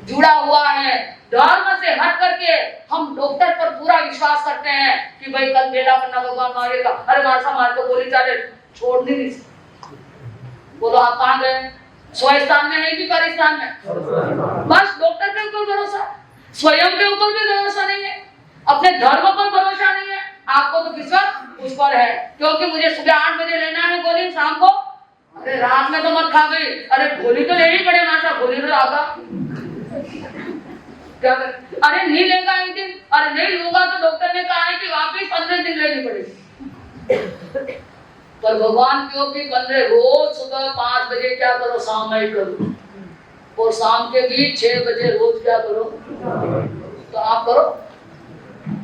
जुड़ा हुआ है। धर्म से हट करके हम डॉक्टर पर पूरा विश्वास करते हैं कि भाई कल मेला करना, भगवान मारेगा, अरे मारे तो गोली चाले छोड़ नहीं। बोलो आप कहाँ गए? स्वस्थान में है कि परिस्थान में? बस डॉक्टर के ऊपर भरोसा, स्वयं के ऊपर भी भरोसा नहीं है, अपने धर्म पर भरोसा नहीं है। आपको तो विश्वास उस पर है, क्योंकि मुझे सुबह 8 बजे लेना है गोली, शाम को अरे रात में तो मत खा गई, अरे गोली तो लेनी पड़े माता, गोली तो आगा क्या कर? अरे नहीं लेगा एक दिन, अरे नहीं लूंगा तो डॉक्टर ने कहा है कि वापिस 15 दिन लेनी पड़ेगी। पर भगवान क्यों कि 15 रोज सुबह 5 बजे क्या करो, सामयिक करो, और शाम के बीच 6 बजे रोज क्या करो, तो आप करो।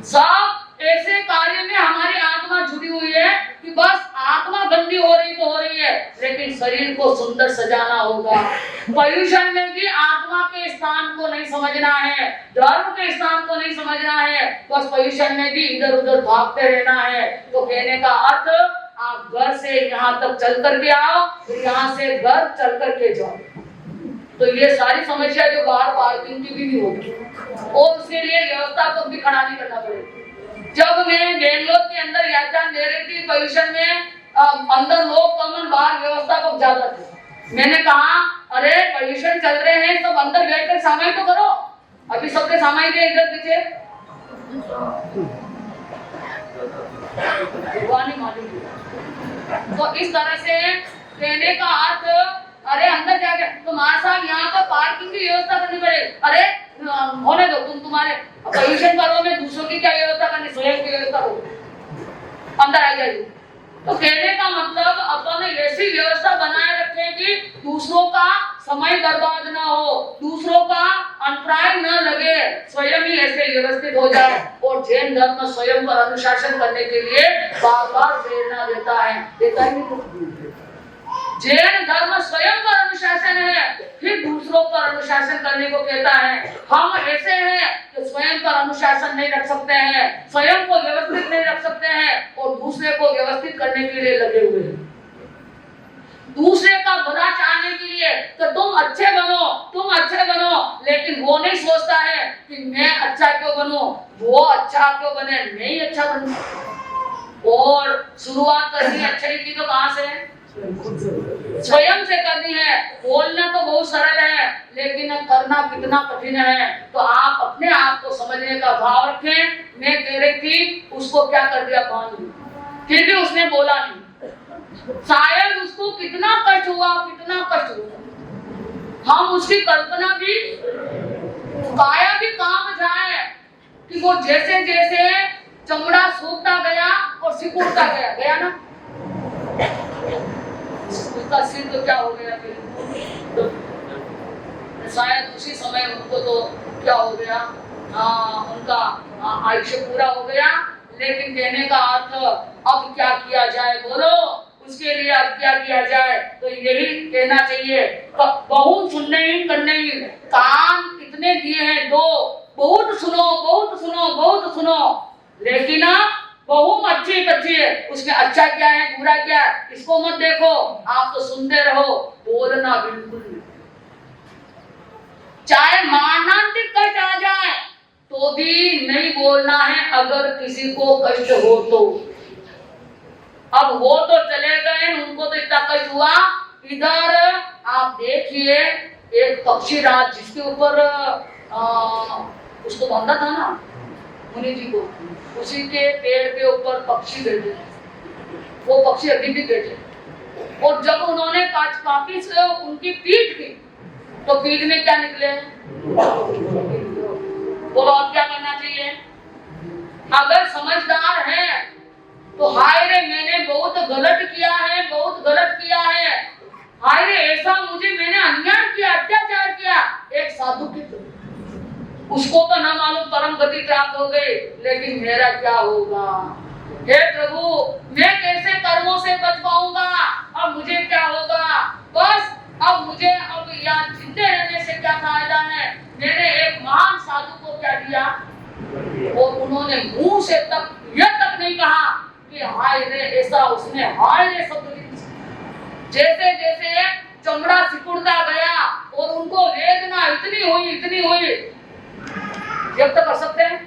सब ऐसे कार्य में हमारी आत्मा जुड़ी हुई है कि बस आत्मा गंदी हो रही तो हो रही है, लेकिन शरीर को सुंदर सजाना होगा। पर्यूषण में भी आत्मा के स्थान को नहीं समझना है, धर्म के स्थान को नहीं समझना है, बस पर्यूषण में भी इधर उधर भागते रहना है। तो कहने का अर्थ आप घर से यहाँ तक चल करके आओ, फिर यहाँ से घर चल करके जाओ। तो ये सारी समस्या जो बाहर पार्किंग की भी नहीं होगी, और उसके लिए व्यवस्था को भी खड़ा नहीं करना पड़ेगा। जब मैं बेंगलोर के अंदर यात्रा दे रही थी, पोल्यूशन में अंदर लोग कम, बाहर व्यवस्था को ज्यादा थे। मैंने कहा अरे पोल्यूशन चल रहे हैं, सब अंदर बैठकर सामाई तो करो, अभी सबके सामाई के इधर पीछे तो इस तरह से कहने का अर्थ, अरे अंदर जाके तुम्हारे साथ यहाँ पर पार्किंग की व्यवस्था करनी पड़ेगी, अरे होने दो, तुम्हारे पोल्यूशन पर्व में दूसरों की क्या व्यवस्था करनी, स्वयं की व्यवस्था करो, अंदर आ जाइए। तो कहने का मतलब अपन ऐसी व्यवस्था बनाए रखें कि दूसरों का समय बर्बाद ना हो, दूसरों का अंतराय न लगे, स्वयं ही ऐसे व्यवस्थित हो जाए। और जैन धर्म स्वयं पर अनुशासन करने के लिए बार बार प्रेरणा देता है, देता ही जैन धर्म स्वयं पर अनुशासन है, फिर दूसरों पर अनुशासन करने को कहता है। हम ऐसे हैं कि स्वयं पर अनुशासन नहीं रख सकते हैं, स्वयं को व्यवस्थित नहीं रख सकते हैं, और दूसरे को व्यवस्थित करने के लिए लगे हुए हैं। दूसरे का भला चाहने के लिए तो तुम अच्छे बनो, लेकिन वो नहीं सोचता है कि मैं अच्छा क्यों बनूं, वो अच्छा क्यों बने, नहीं अच्छा बनूं। और शुरुआत करनी अच्छाई की तो कहां से है? स्वयं से करनी है। बोलना तो बहुत सरल है, लेकिन करना कितना कठिन है। तो आप अपने आप को समझने का भाव रखें। मैं कह रही थी उसको क्या कर दिया पानी, फिर भी उसने बोला नहीं। शायद उसको कितना कष्ट हुआ, हम उसकी कल्पना भी काया भी काम जाए कि वो जैसे जैसे चमड़ा सूखता गया और सिकुड़ता गया ना, उसका सिर तो क्या हो गया, फिर शायद उसी समय उनको तो क्या हो गया, उनका आयुष्य पूरा हो गया। लेकिन कहने का अर्थ अब क्या किया जाए, बोलो उसके लिए अब क्या किया जाए? तो यही कहना चाहिए, बहुत सुनने ही करने ही कान इतने दिए हैं दो, बहुत सुनो बहुत सुनो बहुत सुनो, लेकिन बहुत अच्छी बच्ची है, उसमें अच्छा क्या है बुरा क्या है इसको मत देखो, आप तो सुनते रहो, बोलना बिल्कुल नहीं। चाहे मारणांतिक कष्ट आ जाए तो भी नहीं बोलना है अगर किसी को कष्ट हो तो। अब वो तो चले गए, उनको तो इतना कष्ट हुआ। इधर आप देखिए एक पक्षी राज जिसके ऊपर उसको बांधा था ना मुनि जी को, उसी के पेड़ के ऊपर पक्षी बैठे, वो पक्षी अभी भी बैठे। और जब उन्होंने काफी से उनकी पीठ की तो पीठ में क्या निकले, बोलो अब क्या करना चाहिए? अगर समझदार है तो हाय रे मैंने बहुत गलत किया है, बहुत गलत किया है, हाय रे ऐसा मैंने अन्याय किया, अत्याचार किया, एक साधु की उसको तो न मालूम परम गति प्राप्त हो गई, लेकिन मेरा क्या होगा? हे प्रभु मैं कैसे कर्मों से बच पाऊंगा? अब मुझे क्या होगा? बस अब मुझे अब यहाँ जिंदे रहने से क्या फायदा है? मैंने एक महान साधु को क्या दिया, और उन्होंने मुंह से तक यह तक नहीं कहा कि हाय रे ऐसा, उसने हाय रे शब्द जैसे जैसे चमड़ा सिकुड़ता गया और उनको वेदना इतनी हुई व्यक्त कर सकते हैं?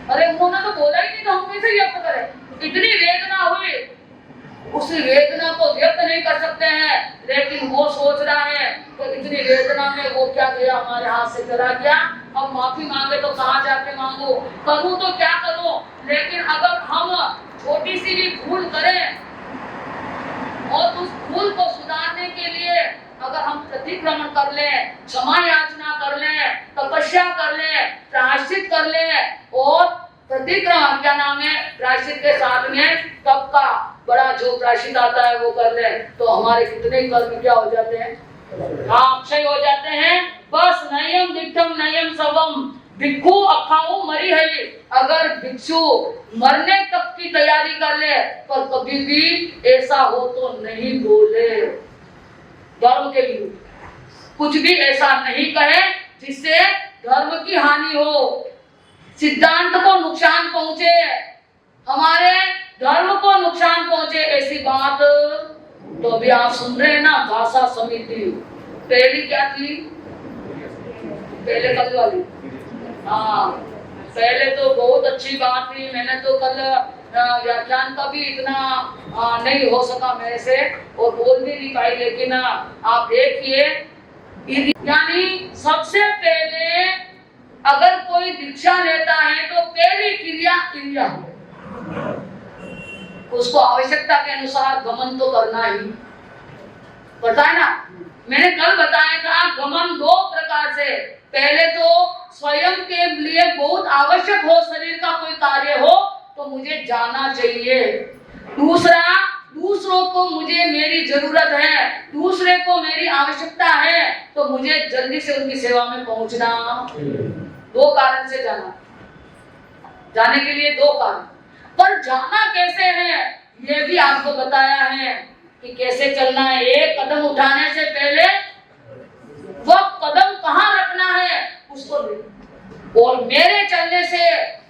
अरे उन्होंने तो बोला ही नहीं था, हम कैसे व्यक्त करें? इतनी वेदना हुई, उस वेदना को व्यक्त नहीं कर सकते हैं, लेकिन वो सोच रहा है तो इतनी वेदना में वो क्या किया, हमारे हाथ से चला गया। अब माफी मांगे तो कहाँ जाके मांगू, करूँ तो क्या करूँ? लेकिन अगर हम छोटी सी भी भूल करें और उस भूल को सुधारने के लिए अगर हम प्रतिक्रमण कर लें, क्षमा याचना कर लें, तपस्या कर लें, प्रायश्चित कर लें और प्रतिक्रमण क्या नाम है प्रायश्चित के साथ में तब का बड़ा जो प्रायश्चित आता है वो कर लें, तो हमारे कितने कर्म क्या हो जाते हैं, हाँ अक्षय हो जाते हैं। बस नयम दिठम नयम सवम, भिक्षु अखाऊ मरी है। अगर भिक्षु मरने तक की तैयारी कर ले पर कभी भी ऐसा हो तो नहीं बोले, धर्म के लिए कुछ भी ऐसा नहीं कहे जिससे धर्म की हानि हो, सिद्धांत को नुकसान पहुंचे, हमारे धर्म को नुकसान पहुंचे, ऐसी बात तो अभी आप सुन रहे हैं ना। भाषा समिति पहली क्या थी, पहले कल वाली, हाँ पहले तो बहुत अच्छी बात थी। मैंने तो कल व्याख्यान का भी इतना नहीं हो सका मेरे से और बोल भी नहीं पाई, लेकिन आप देखिए यानी सबसे पहले अगर कोई दीक्षा लेता है तो पहली क्रिया उसको आवश्यकता के अनुसार गमन तो करना ही पड़ता है ना। मैंने कल बताया था गमन दो प्रकार से, पहले तो स्वयं के लिए बहुत आवश्यक हो, शरीर का कोई कार्य हो तो मुझे जाना चाहिए। दूसरा, दूसरों को मुझे मेरी जरूरत है, दूसरे को मेरी आवश्यकता है तो मुझे जल्दी से उनकी सेवा में पहुंचना। दो कारण से जाना, जाने के लिए दो कारण, पर जाना कैसे है ये भी आपको बताया है कि कैसे चलना है। एक कदम उठाने से पहले वो कदम कहाँ रखना है उसको देख, और मेरे चलने से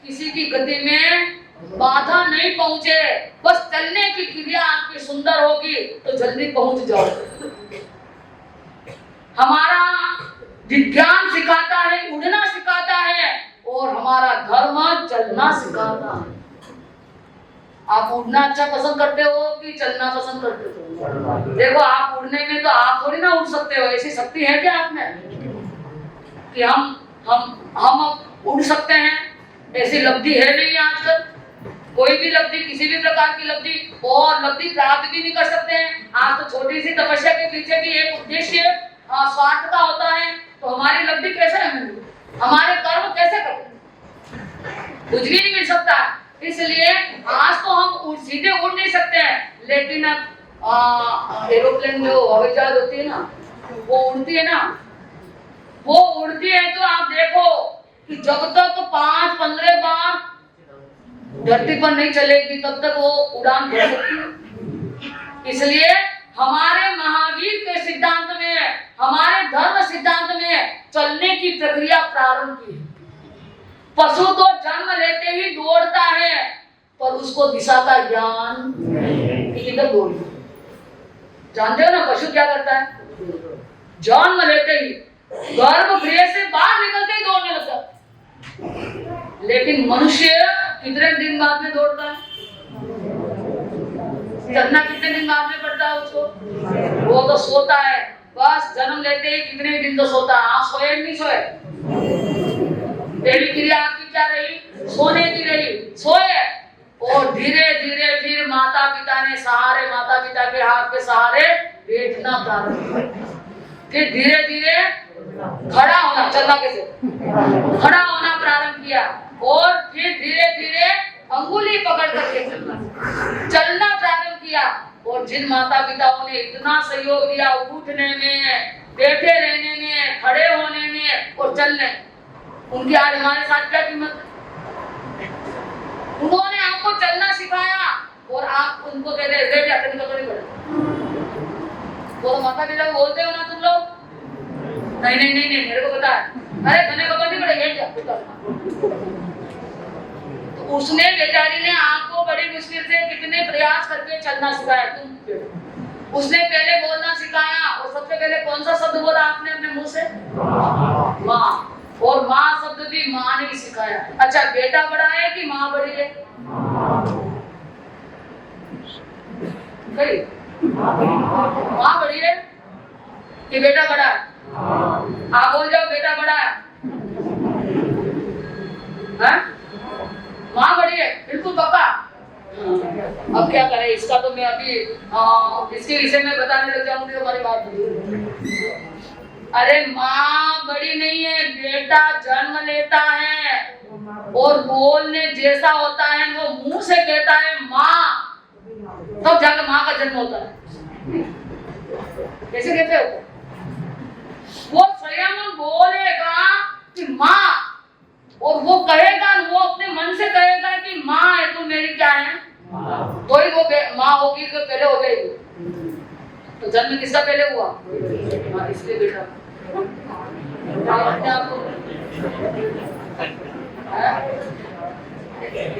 किसी की गति में बाधा नहीं पहुंचे, बस चलने की क्रिया आपकी सुंदर होगी तो जल्दी पहुंच जाओ। हमारा विज्ञान सिखाता है, उड़ना सिखाता है, और हमारा धर्म चलना सिखाता है। आप उड़ना अच्छा पसंद करते हो कि चलना पसंद करते हो? देखो आप उड़ने में तो आप थोड़ी ना उड़ सकते हो, ऐसी शक्ति है क्या आप में कि हम उड़ सकते हैं? ऐसी लब्धि है नहीं आज तक, कोई भी लब्धि, किसी भी प्रकार की लब्धि, और लब्धि प्राप्त भी नहीं कर सकते हैं। आज तो छोटी सी तपस्या के पीछे भी एक उद्देश्य स्वार्थ का होता है, तो हमारी लब्धि कैसे मिलेगी, हमारे कर्म कैसे करें, कुछ भी नहीं मिल सकता। इसलिए आज तो हम सीधे उड़ नहीं सकते हैं, लेकिन एरोप्लेन जो हवाई जहाज होती है ना, वो उड़ती है ना, वो उड़ती है तो आप देखो कि जब तक 5-15 बार धरती पर नहीं चलेगी तब तक वो उड़ान भर सकती है। इसलिए हमारे महावीर के सिद्धांत में, हमारे धर्म सिद्धांत में चलने की प्रक्रिया प्रारंभ की है। पशु तो जन्म लेते ही दौड़ता है, पर उसको दिशा का ज्ञान किधर दौड़, जानते हो ना पशु क्या करता है? जन्म लेते ही गर्भगृह से बाहर निकलते ही दौड़ने लगता है। लेकिन मनुष्य कितने दिन बाद में दौड़ता है? चलना कितने दिन बाद में पड़ता है उसको? वो तो सोता है, बस जन्म लेते ही कितने दिन तो सोता है। हाँ, सोए नहीं सोए, पहली क्रिया आपकी क्या रही? सोने की रही, सोए। और धीरे धीरे फिर माता पिता ने सहारे, माता पिता के हाथ के सहारे बैठना प्रारंभ किया। फिर धीरे धीरे खड़ा होना, चलना कैसे? खड़ा होना प्रारंभ किया। और फिर धीरे धीरे अंगुली पकड़ करके चलना प्रारंभ किया। और जिन माता पिताओं ने इतना सहयोग दिया उठने में, बैठे रहने में, खड़े होने में और चलने, उनकी आज हमारे साथ क्या कीमत है? उन्होंने आपको चलना सिखाया और आप उनको कह रहे बैठ जाते नहीं पड़े। वो माता पिता को बोलते हो ना तुम लोग, नहीं नहीं नहीं नहीं मेरे को पता है, अरे धने को नहीं पड़े, बैठ जा। तो उसने बेचारी ने आपको बड़ी मुश्किल से कितने प्रयास करके चलना सिखाया। तुम उसने पहले बोलना सिखाया और सबसे पहले कौन सा शब्द बोला आपने अपने मुंह से? माँ। और माँ शब्द भी माँ ने ही सिखाया। अच्छा, बेटा बड़ा है कि माँ बड़ी है? माँ बड़ी है कि बेटा बड़ा है? आप बोल जाओ बेटा बड़ा है, माँ बड़ी है, बिल्कुल पक्का। अब क्या करें, इसका तो मैं अभी इसके विषय में बताने लग जाऊंगी तो हमारी बात नहीं। अरे माँ बड़ी नहीं है, बेटा जन्म लेता है और बोलने जैसा होता है, वो मुंह से कहता है माँ, तब जाकर माँ का जन्म होता है। कैसे कहते हो? वो स्वयं बोलेगा कि माँ, और वो कहेगा, वो अपने मन से कहेगा कि माँ है तू मेरी, क्या है? तो ही वो माँ होगी तो पहले हो गई। तो जन्म किसका पहले हुआ? इसलिए बेटा अपने आप को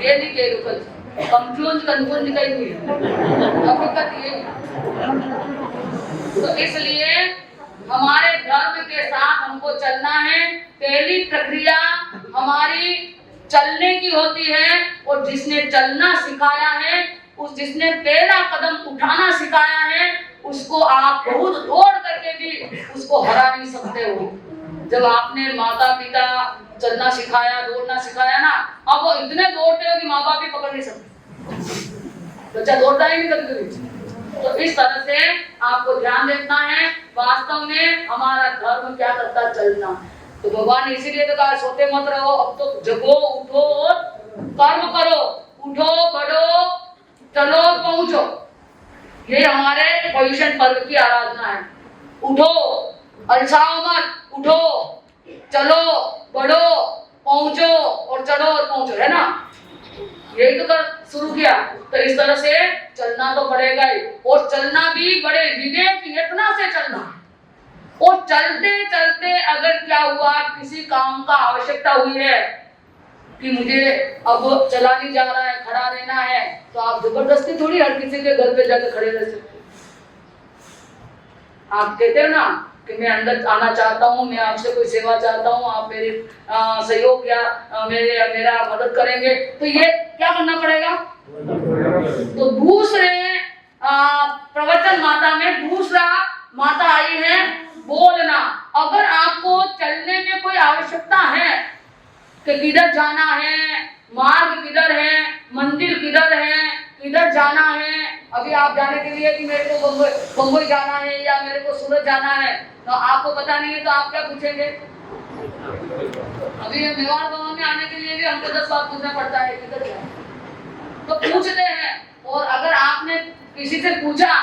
ये नहीं कह रुकल कंफ्यूज कहीं नहीं, हकीकत ये। तो इसलिए हमारे धर्म के साथ हमको चलना है। पहली प्रक्रिया हमारी चलने की होती है, और जिसने चलना सिखाया है, जिसने पहला कदम उठाना सिखाया है, उसको आप बहुत दौड़ करके भी उसको हरा नहीं सकते हो। जब आपने माता पिता चलना सिखाया, दौड़ना सिखाया ना, अब वो इतने दौड़ते हो कि माँ बाप भी पकड़ नहीं सकते, बच्चा दौड़ता ही नहीं कभी। तो इस तरह से आपको ध्यान देना है, वास्तव में हमारा धर्म क्या करता, चलना। तो भगवान ने इसीलिए तो कहा सोते मत रहो, अब तो जगो, उठो और कर्म करो। उठो, बढ़ो, चलो, पहुंचो। ये हमारे पोषण पर्व की आराधना है। उठो, अलसाओ मत, उठो, चलो, बढ़ो, पहुंचो और चलो और पहुंचो, है ना? यही तो कर शुरू किया। तो इस तरह से चलना तो पड़ेगा ही, और चलना भी बड़े विवेक यत्न से चलना। और चलते चलते अगर क्या हुआ, किसी काम का आवश्यकता हुई है कि मुझे अब चला नहीं जा रहा है, खड़ा रहना है, तो आप जबरदस्ती थोड़ी हर किसी के घर पे जाकर खड़े रह सकते। आप कहते हो ना कि मैं अंदर आना चाहता हूँ, मैं आपसे कोई सेवा चाहता हूँ, आप मेरी सहयोग या मेरा मदद करेंगे, तो ये क्या करना पड़ेगा? तो दूसरे प्रवचन माता में दूसरा माता आई है बोलना। अगर आपको चलने में कोई आवश्यकता है कि किधर जाना है, मार्ग किधर है, मंदिर किधर है, किधर जाना है, अभी आप जाने के लिए कि मेरे को बम्बई जाना है या मेरे को सूरत जाना है, तो आपको पता नहीं है तो आप क्या पूछेंगे? अभी मेवाड़ भवन में आने के लिए भी हमको 10 बार पूछना पड़ता है किधर जाना, तो पूछते हैं। और अगर आपने किसी से पूछा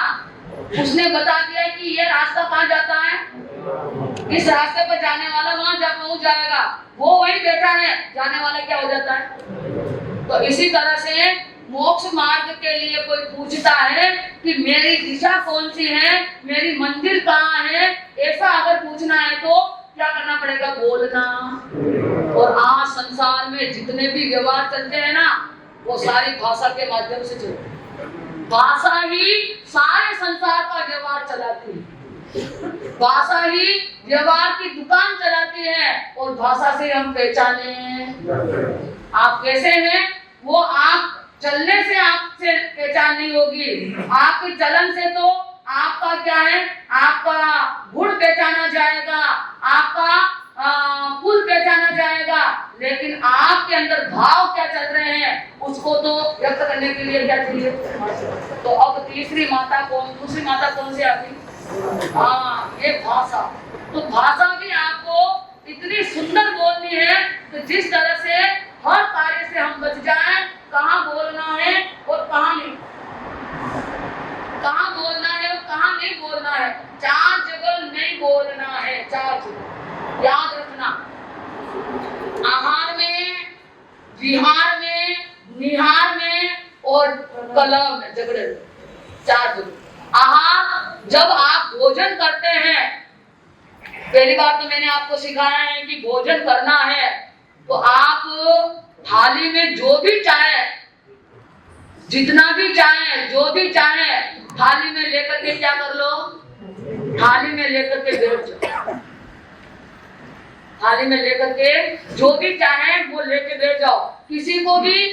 उसने बता दिया कि ये रास्ता कहाँ जाता है, इस रास्ते पर जाने वाला वहां पहुंच जाएगा, वो वही बैठा है, जाने वाला क्या हो जाता है। तो इसी तरह से मोक्ष मार्ग के लिए कोई पूछता है कि मेरी दिशा कौन सी है, मेरी मंजिल कहाँ है, ऐसा अगर पूछना है तो क्या करना पड़ेगा, बोलना। और आज संसार में जितने भी व्यवहार चलते हैं ना, वो सारी भाषा के माध्यम से चलते हैं। भाषा ही सारे संसार का व्यवहार चलाती है, भाषा ही व्यवहार की दुकान चलाती है। और भाषा से हम पहचाने आप कैसे हैं, वो आप चलने से आपसे पहचान नहीं होगी, आपके चलन से तो आपका क्या है, आपका गुण पहचाना जाएगा, आपका कुल पहचाना जाएगा, लेकिन आपके अंदर भाव क्या चल रहे हैं उसको तो व्यक्त करने के लिए क्या चाहिए। तो अब दूसरी माता कौन सी आती, ये भाषा। तो भाषा भी आपको इतनी सुंदर बोलनी है कि जिस तरह से हर कार्य से हम बच जाएं, कहाँ बोलना है और कहाँ नहीं, कहाँ बोलना है और कहाँ नहीं बोलना है। 4 जगह नहीं बोलना है, 4 जगह याद रखना। आहार में, विहार में, निहार में और कलह में, झगड़े, 4 जगह। आहार, जब आप भोजन करते हैं, पहली बार तो मैंने आपको सिखाया है कि भोजन करना है तो आप थाली में जो भी चाहे, जितना भी चाहे, जो भी चाहे, थाली में लेकर के क्या कर लो, थाली में लेकर के बैठ जाओ, थाली में लेकर के जो भी चाहे वो लेके बैठ जाओ। किसी को भी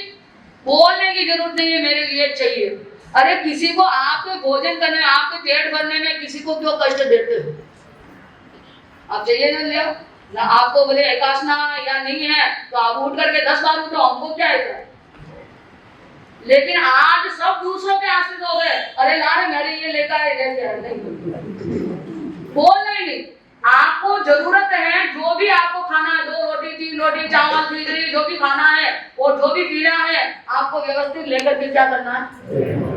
बोलने की जरूरत नहीं है मेरे लिए चाहिए। अरे किसी को आपके भोजन करने, आपके पेट भरने में किसी को क्यों कष्ट देते हो, आप चाहिए ना ले, ना आपको बोले एकासना या नहीं है तो आप उठ करके 10 बार उठो, हमको क्या है। लेकिन आज सब दूसरों के आश्रित हो गए, अरे ला मेरे ये लेकर नहीं, बोल नहीं। आपको जरूरत है, जो भी आपको खाना है, 2 रोटी 3 रोटी चावल खिचड़ी जो भी खाना है और जो भी पीना है, आपको व्यवस्थित लेकर के क्या करना है,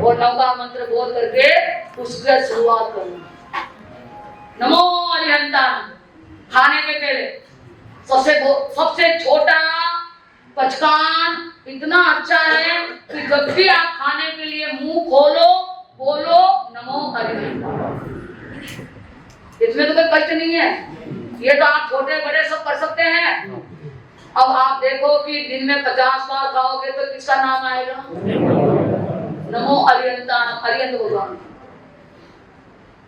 और नवका मंत्र बोल करके उसकी शुरुआत करना। नमो अरिहंतान। खाने के पहले सबसे छोटा पचकान इतना अच्छा है कि जब भी आप खाने के लिए मुंह खोलो, बोलो नमो अरिहंतान। इसमें तो कोई कष्ट नहीं है, ये तो आप छोटे बड़े सब कर सकते हैं। अब आप देखो कि दिन में 50 बार खाओगे तो किसका नाम आएगा, नमो अरिहंतान, अरिहंत भगवान।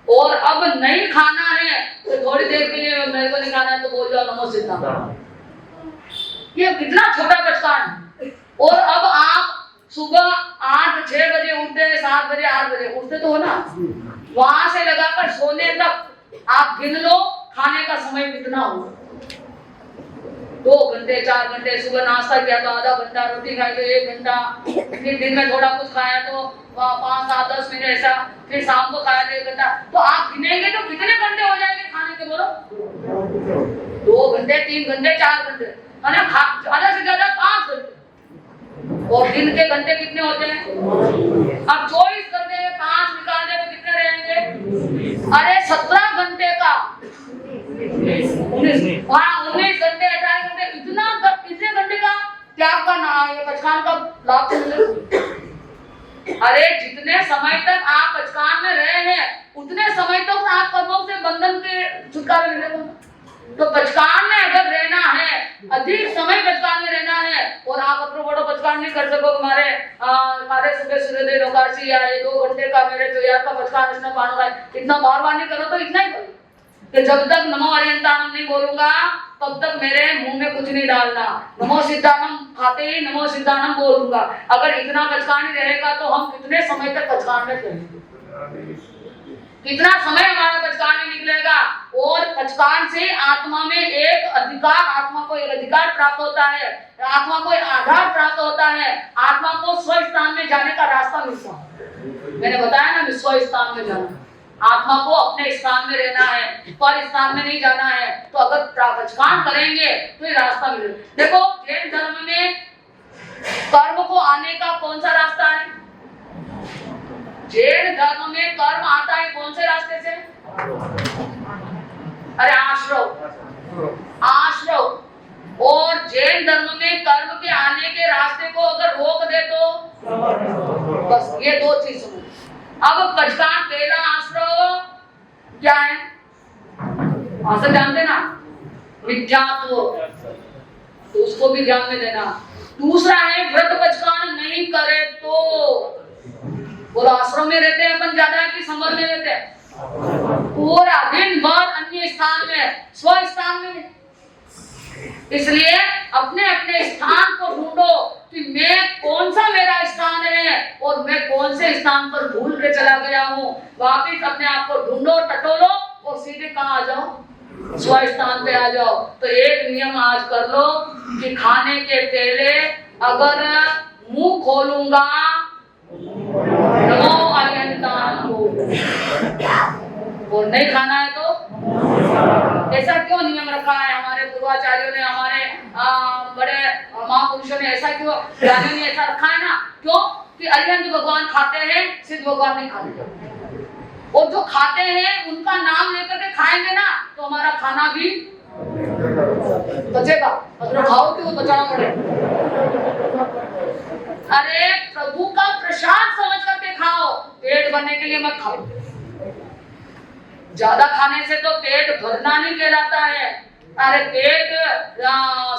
और अब नहीं खाना है तो थोड़ी देर के लिए मेरे को नहीं खाना है तो बोल जाओ नमो सिद्धांत। ये कितना छोटा पचकान है। और अब आप सुबह 8-6 बजे उठते हैं, 7 बजे 8 बजे उठते तो हो ना, वहां से लगाकर सोने तक आप गिन लो खाने का समय कितना हो। 2 घंटे 4 घंटे, सुबह नाश्ता किया तो आधा घंटा, रोटी खाई तो 1 घंटा, फिर दिन में थोड़ा कुछ खाया तो 5, 7, 10 मिनट ऐसा, फिर शाम को खाया तो 1 घंटा। तो आप गिनेंगे तो कितने घंटे हो जाएंगे खाने के, बोलो 2 घंटे 3 घंटे 4 घंटे, ज्यादा से ज्यादा 5 घंटे। और दिन के घंटे कितने होते हैं, अब 24 घंटे 5 निकाल दे तो कितने रहेंगे, अरे 17 घंटे का 19 घंटे 18 घंटे, इतने घंटे का त्याग का ना ये पचकान का लाभ मिले। अरे जितने समय तक आप पचकान में रहे हैं उतने समय तक आप कर्मों से बंधन के छुटकारा मिलेगा। तो पचकान में अगर रहना है, अधिक समय पचकान में रहना है, और आप अपना बड़ो पचकान नहीं कर सको, हमारे सुबह सूर्योदय लोकार्ची या 2 घंटे का मेरे जो यार का पचकान इसमें पाना है, इतना बार नहीं करो तो इतना ही करो कि जब तक नमो अरिहंतानम नहीं बोलूंगा तब तक मेरे मुंह में कुछ नहीं डालना। नमो सिद्धानम खाते ही नमो सिद्धानम बोलूंगा। अगर इतना पचकान ही रहेगा तो हम कितने समय तक पचकान में रहेंगे, कितना समय हमारा पचकान में निकलेगा। और पचकान से आत्मा में एक अधिकार, आत्मा को एक अधिकार प्राप्त होता है, आत्मा को एक आधार प्राप्त होता है, आत्मा को स्व स्थान में जाने का रास्ता मिलता है। मैंने बताया ना, स्व स्थान में जाना, आत्मा को अपने स्थान में रहना है, पर स्थान में नहीं जाना है। तो अगर पचकान करेंगे तो ये रास्ता मिलेगा। देखो जैन धर्म में कर्म को आने का कौन सा रास्ता है, जैन धर्म में कर्म आता है कौन से रास्ते से? अरे आश्रव। और जैन धर्म में कर्म के आने के रास्ते को अगर रोक दे तो बस ये दो चीज सुनो। अब पचकान पहला आश्रव क्या है? आश्रव जानते ना, मिथ्यात्व, तो उसको भी ध्यान में देना। दूसरा है व्रत पचकान नहीं करे तो। बोलो आश्रम में रहते हैं अपन ज्यादा कि समर में रहते हैं? पूरा दिन भर अन्य स्थान में, स्व स्थान में। इसलिए अपने अपने स्थान को ढूंढो कि मैं कौन सा मेरा स्थान है और मैं कौन से स्थान पर भूल के चला गया हूँ। वापिस अपने आप को ढूंढो, टटोलो और सीधे कहाँ आ जाओ? स्व स्थान पे आ जाओ। तो एक नियम आज कर लो कि खाने के पहले अगर मुंह खोलूंगा नमो अरिहंतान और नहीं खाना है तो ऐसा क्यों नियम रखा है हमारे पूर्वाचार्यों ने, हमारे बड़े महापुरुषों ने ऐसा क्यों, ज्ञानियों ने ऐसा रखा है ना? क्यों कि अरिहंत भगवान खाते हैं, सिद्ध भगवान नहीं खाते। और जो खाते हैं उनका नाम लेकर के खाएंगे ना तो हमारा खाना भी बचेगा। अगर खाओ तो बचाना पड़ेगा। अरे प्रभु का प्रसाद समझ करके खाओ, पेट भरने के लिए मत खाओ। ज्यादा खाने से तो पेट भरना नहीं कहलाता है। अरे पेट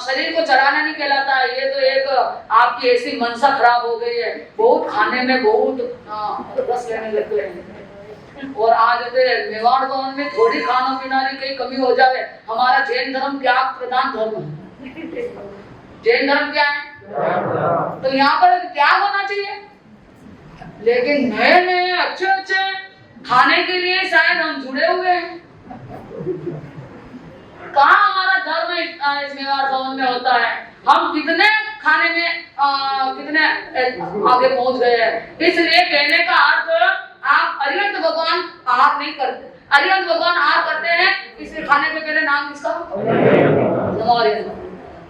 शरीर को चढ़ाना नहीं कहलाता है। ये तो एक आपकी ऐसी मनसा खराब हो गई है, बहुत खाने में बहुत रस लेने लगते हैं। और आज मेवाड़ भवन में थोड़ी खाना पीना की कमी हो जाए। हमारा जैन धर्म त्याग प्रधान धर्म है। जैन धर्म क्या है? तो यहाँ पर त्याग होना चाहिए। लेकिन नए नए अच्छे अच्छे खाने के लिए शायद हम जुड़े हुए हैं। कहाँ हमारा धर्म इस मेवाड़ भवन में होता है? हम कितने खाने में कितने आगे पहुंच गए हैं। इसलिए कहने का अर्थ, आप अरिहंत भगवान आहार नहीं करते। अरिहंत भगवान आहार करते हैं, इसलिए खाने के पहले नाम किसका? नमो अरिहंत।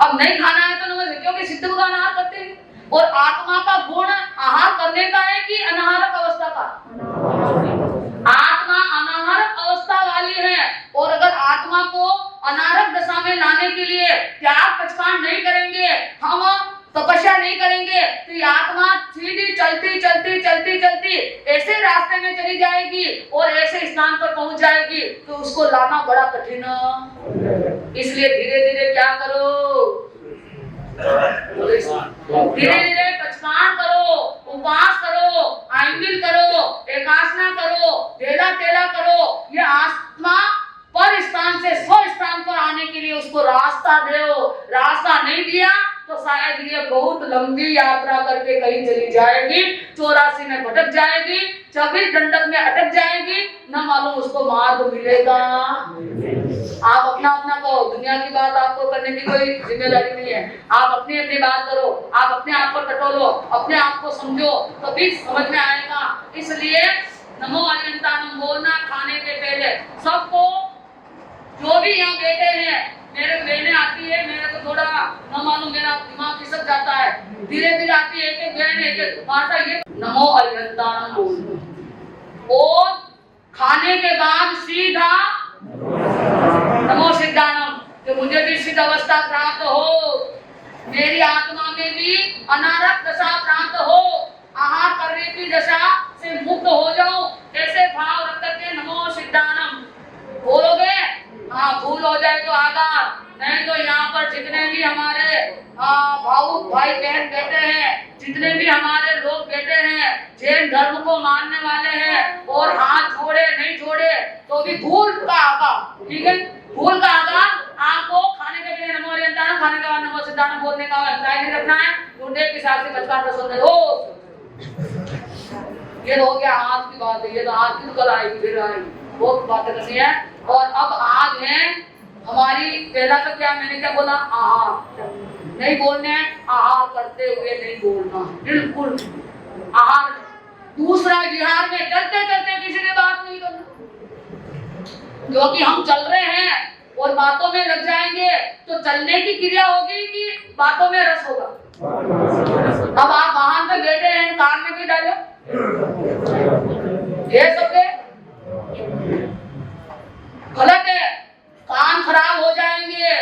अब नहीं खाना है तो नमो, क्योंकि सिद्ध भगवान आहार करते हैं। और आत्मा का गुण आहार करने का है कि अनाहारक अवस्था का? आत्मा अनाहारक अवस्था वाली है। और अगर आत्मा को अनारक दशा में लाने के लिए त्याग पचकान नहीं करेंगे, हम तपस्या नहीं करेंगे, तो ये आत्मा सीधी चलती चलती चलती चलती ऐसे रास्ते में चली जाएगी और ऐसे स्थान पर पहुंच जाएगी तो उसको लाना बड़ा कठिन। इसलिए धीरे धीरे क्या करो? धीरे धीरे पचकान करो, उपवास करो, आइंबिल करो, एकासना करो, तेला तेला करो। ये आत्मा पर स्थान से स्व स्थान पर आने के लिए उसको रास्ता दो। रास्ता नहीं दिया तो शायद ये बहुत लंबी यात्रा करके कहीं चली जाएगी, 84 में भटक जाएगी, 24 दंडक में अटक जाएगी, न मालूम उसको मार्ग मिलेगा। आप अपना अपना कहो, दुनिया की बात आपको करने की कोई जिम्मेदारी नहीं है। आप अपनी अपनी बात करो, आप अपने आप को टटोलो, अपने आप को समझो, तभी समझ में आएगा। इसलिए नमो अरिहंतानम बोलना खाने के पहले। सबको जो भी यहाँ बैठे हैं, मेरे बहने आती है, मेरे को थोड़ा न मालूम, मेरा दिमाग खिसक जाता है, धीरे धीरे आती है, एक एक बहन एक एक माता ये नमो अरिहंतानम बोलना। और खाने के बाद सीधा नमो सिद्धानम, कि मुझे भी सिद्ध अवस्था प्राप्त हो, मेरी आत्मा में भी अनारक दशा प्राप्त हो, आहार करने की दशा से मुक्त हो जाओ। ऐसे भाव रख करके नमो सिद्धानम बोलोगे। हाँ, भूल हो जाए तो आधार, नहीं तो यहाँ पर जितने भी हमारे भावुक भाई बहन बैठे हैं, जितने भी हमारे लोग बैठे हैं, जैन धर्म को मानने वाले हैं, और हाथ जोड़े नहीं जोड़े तो भी भूल का आधार, ठीक है, भूल का आधार आपको खाने के पहले नमो अरिहंतानम, खाने के बाद नमो सिद्धानम बोलने का अभिप्राय नहीं रखना है। गुंडे के साथ से बचकान रसों में हो, ये हो गया हाथ की बात है। ये तो हाथ की तो कल आएगी, फिर आएगी, बहुत बातें करनी है। और अब आज है हमारी, पहला तो क्या मैंने क्या बोला? आहार नहीं बोलने हैं, आहार करते हुए नहीं बोलना, बिल्कुल आहार। दूसरा, बिहार में चलते चलते किसी ने बात नहीं करना, क्योंकि हम चल रहे हैं और बातों में लग जाएंगे तो चलने की क्रिया होगी कि बातों में रस होगा। अब आप वाहन पे बैठे हैं, कार में भी डालो, ये सब गलत है, कान खराब हो जाएंगे।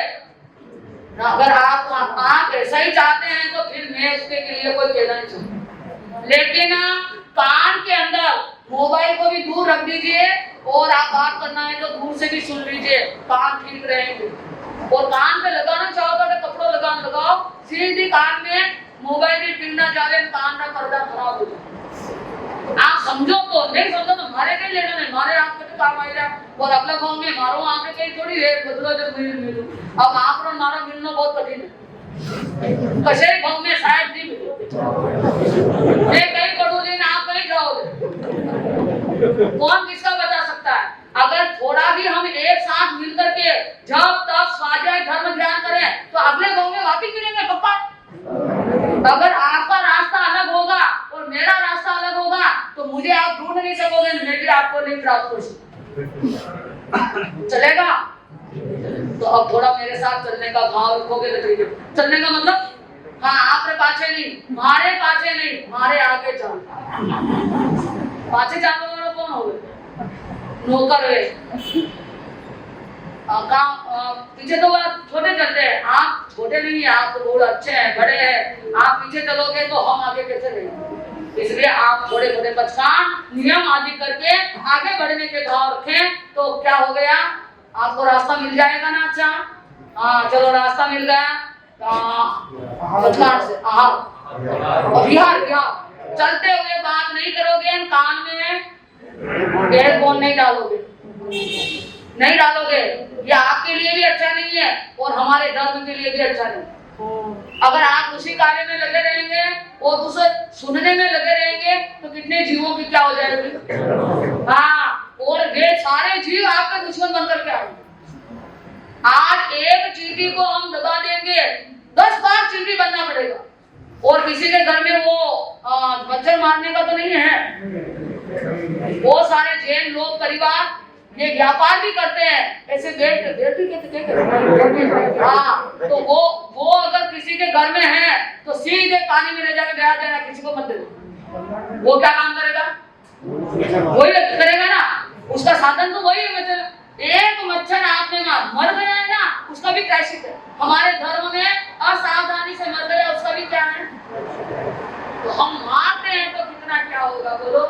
अगर आप ऐसा ही चाहते हैं तो फिर मैं उसके लिए कोई कहना नहीं चाहूँगा, लेकिन कान के अंदर मोबाइल को भी दूर रख दीजिए और आप बात करना है तो दूर से भी सुन लीजिए, कान ठीक रहेंगे। और कान पे लगाना चाहो तो कपड़ा लगाओ, सीधी कान में मोबाइल की टिंग ना जावे, कान का पर्दा खराब हो जाए। आप समझो तो, नहीं समझो तो मारे के लेना नहीं, मारे आप के काम आई रहा और अगला गांव में मारो आके कहीं थोड़ी है बदलो जब मिलो। अब आप और मारो मिलना बहुत कठिन है, कसे गांव में शायद नहीं मिले। मैं कहीं पढ़ूंगी ना, आप कहीं जाओगे, कौन किसका बता सकता है। अगर थोड़ा भी हम एक साथ मिलकर के जब तक स्वाध्याय धर्म ध्यान करें तो अगले गांव में वापिस मिलेंगे पक्का। अगर आपका रास्ता अलग होगा और मेरा रास्ता अलग होगा तो मुझे आप ढूंढ नहीं सकोगे, मैं भी आपको नहीं प्राप्त कर सकूंगा। चलेगा? तो अब थोड़ा मेरे साथ चलने का भाव रखोगे तो ठीक है। चलने का मतलब हाँ, आपके पाछे नहीं, मारे पाछे नहीं, मारे आगे चल। पाछे जाने वाला कौन हो गए? नौकर है। पीछे तो छोटे चलते हैं, आप छोटे नहीं है, आप तो बहुत अच्छे हैं, बड़े हैं। आप पीछे चलोगे तो हम आगे कैसे रहेंगे? इसलिए आप थोड़े थोड़े बचकान नियम आदि करके आगे बढ़ने के भाव रखें तो क्या हो गया, आपको रास्ता मिल जाएगा ना। अच्छा हाँ, चलो रास्ता मिल गया से बिहार चलते हुए बात नहीं करोगे, कान में एयरफोन नहीं डालोगे, नहीं डालोगे, ये आपके लिए भी अच्छा नहीं है और हमारे धर्म के लिए भी अच्छा नहीं। अगर आप उसी कार्य में लगे रहेंगे और उसे सुनने में लगे रहेंगे तो कितने जीवों की क्या हो जाएगी। हाँ, और वे सारे जीव आपके दुश्मन बनकर के आएंगे। आज एक चींटी को हम दबा देंगे, 10 बार चींटी बनना पड़ेगा। और किसी के घर में वो मच्छर मारने का तो नहीं है। वो सारे जैन लोग परिवार ये व्यापार भी करते हैं, ऐसे हाँ, तो वो अगर किसी के घर में है तो सीधे पानी में ले जाके बैठ जाना, किसी को मत देना। वो क्या काम करेगा? वही करेगा ना, उसका साधन तो वही है। एक मच्छर आपने मर गया है ना, उसका भी प्रायश्चित है। हमारे धर्म में असावधानी से मर गया, उसका भी क्या है। तो हम मारते हैं तो कितना क्या होगा बोलो।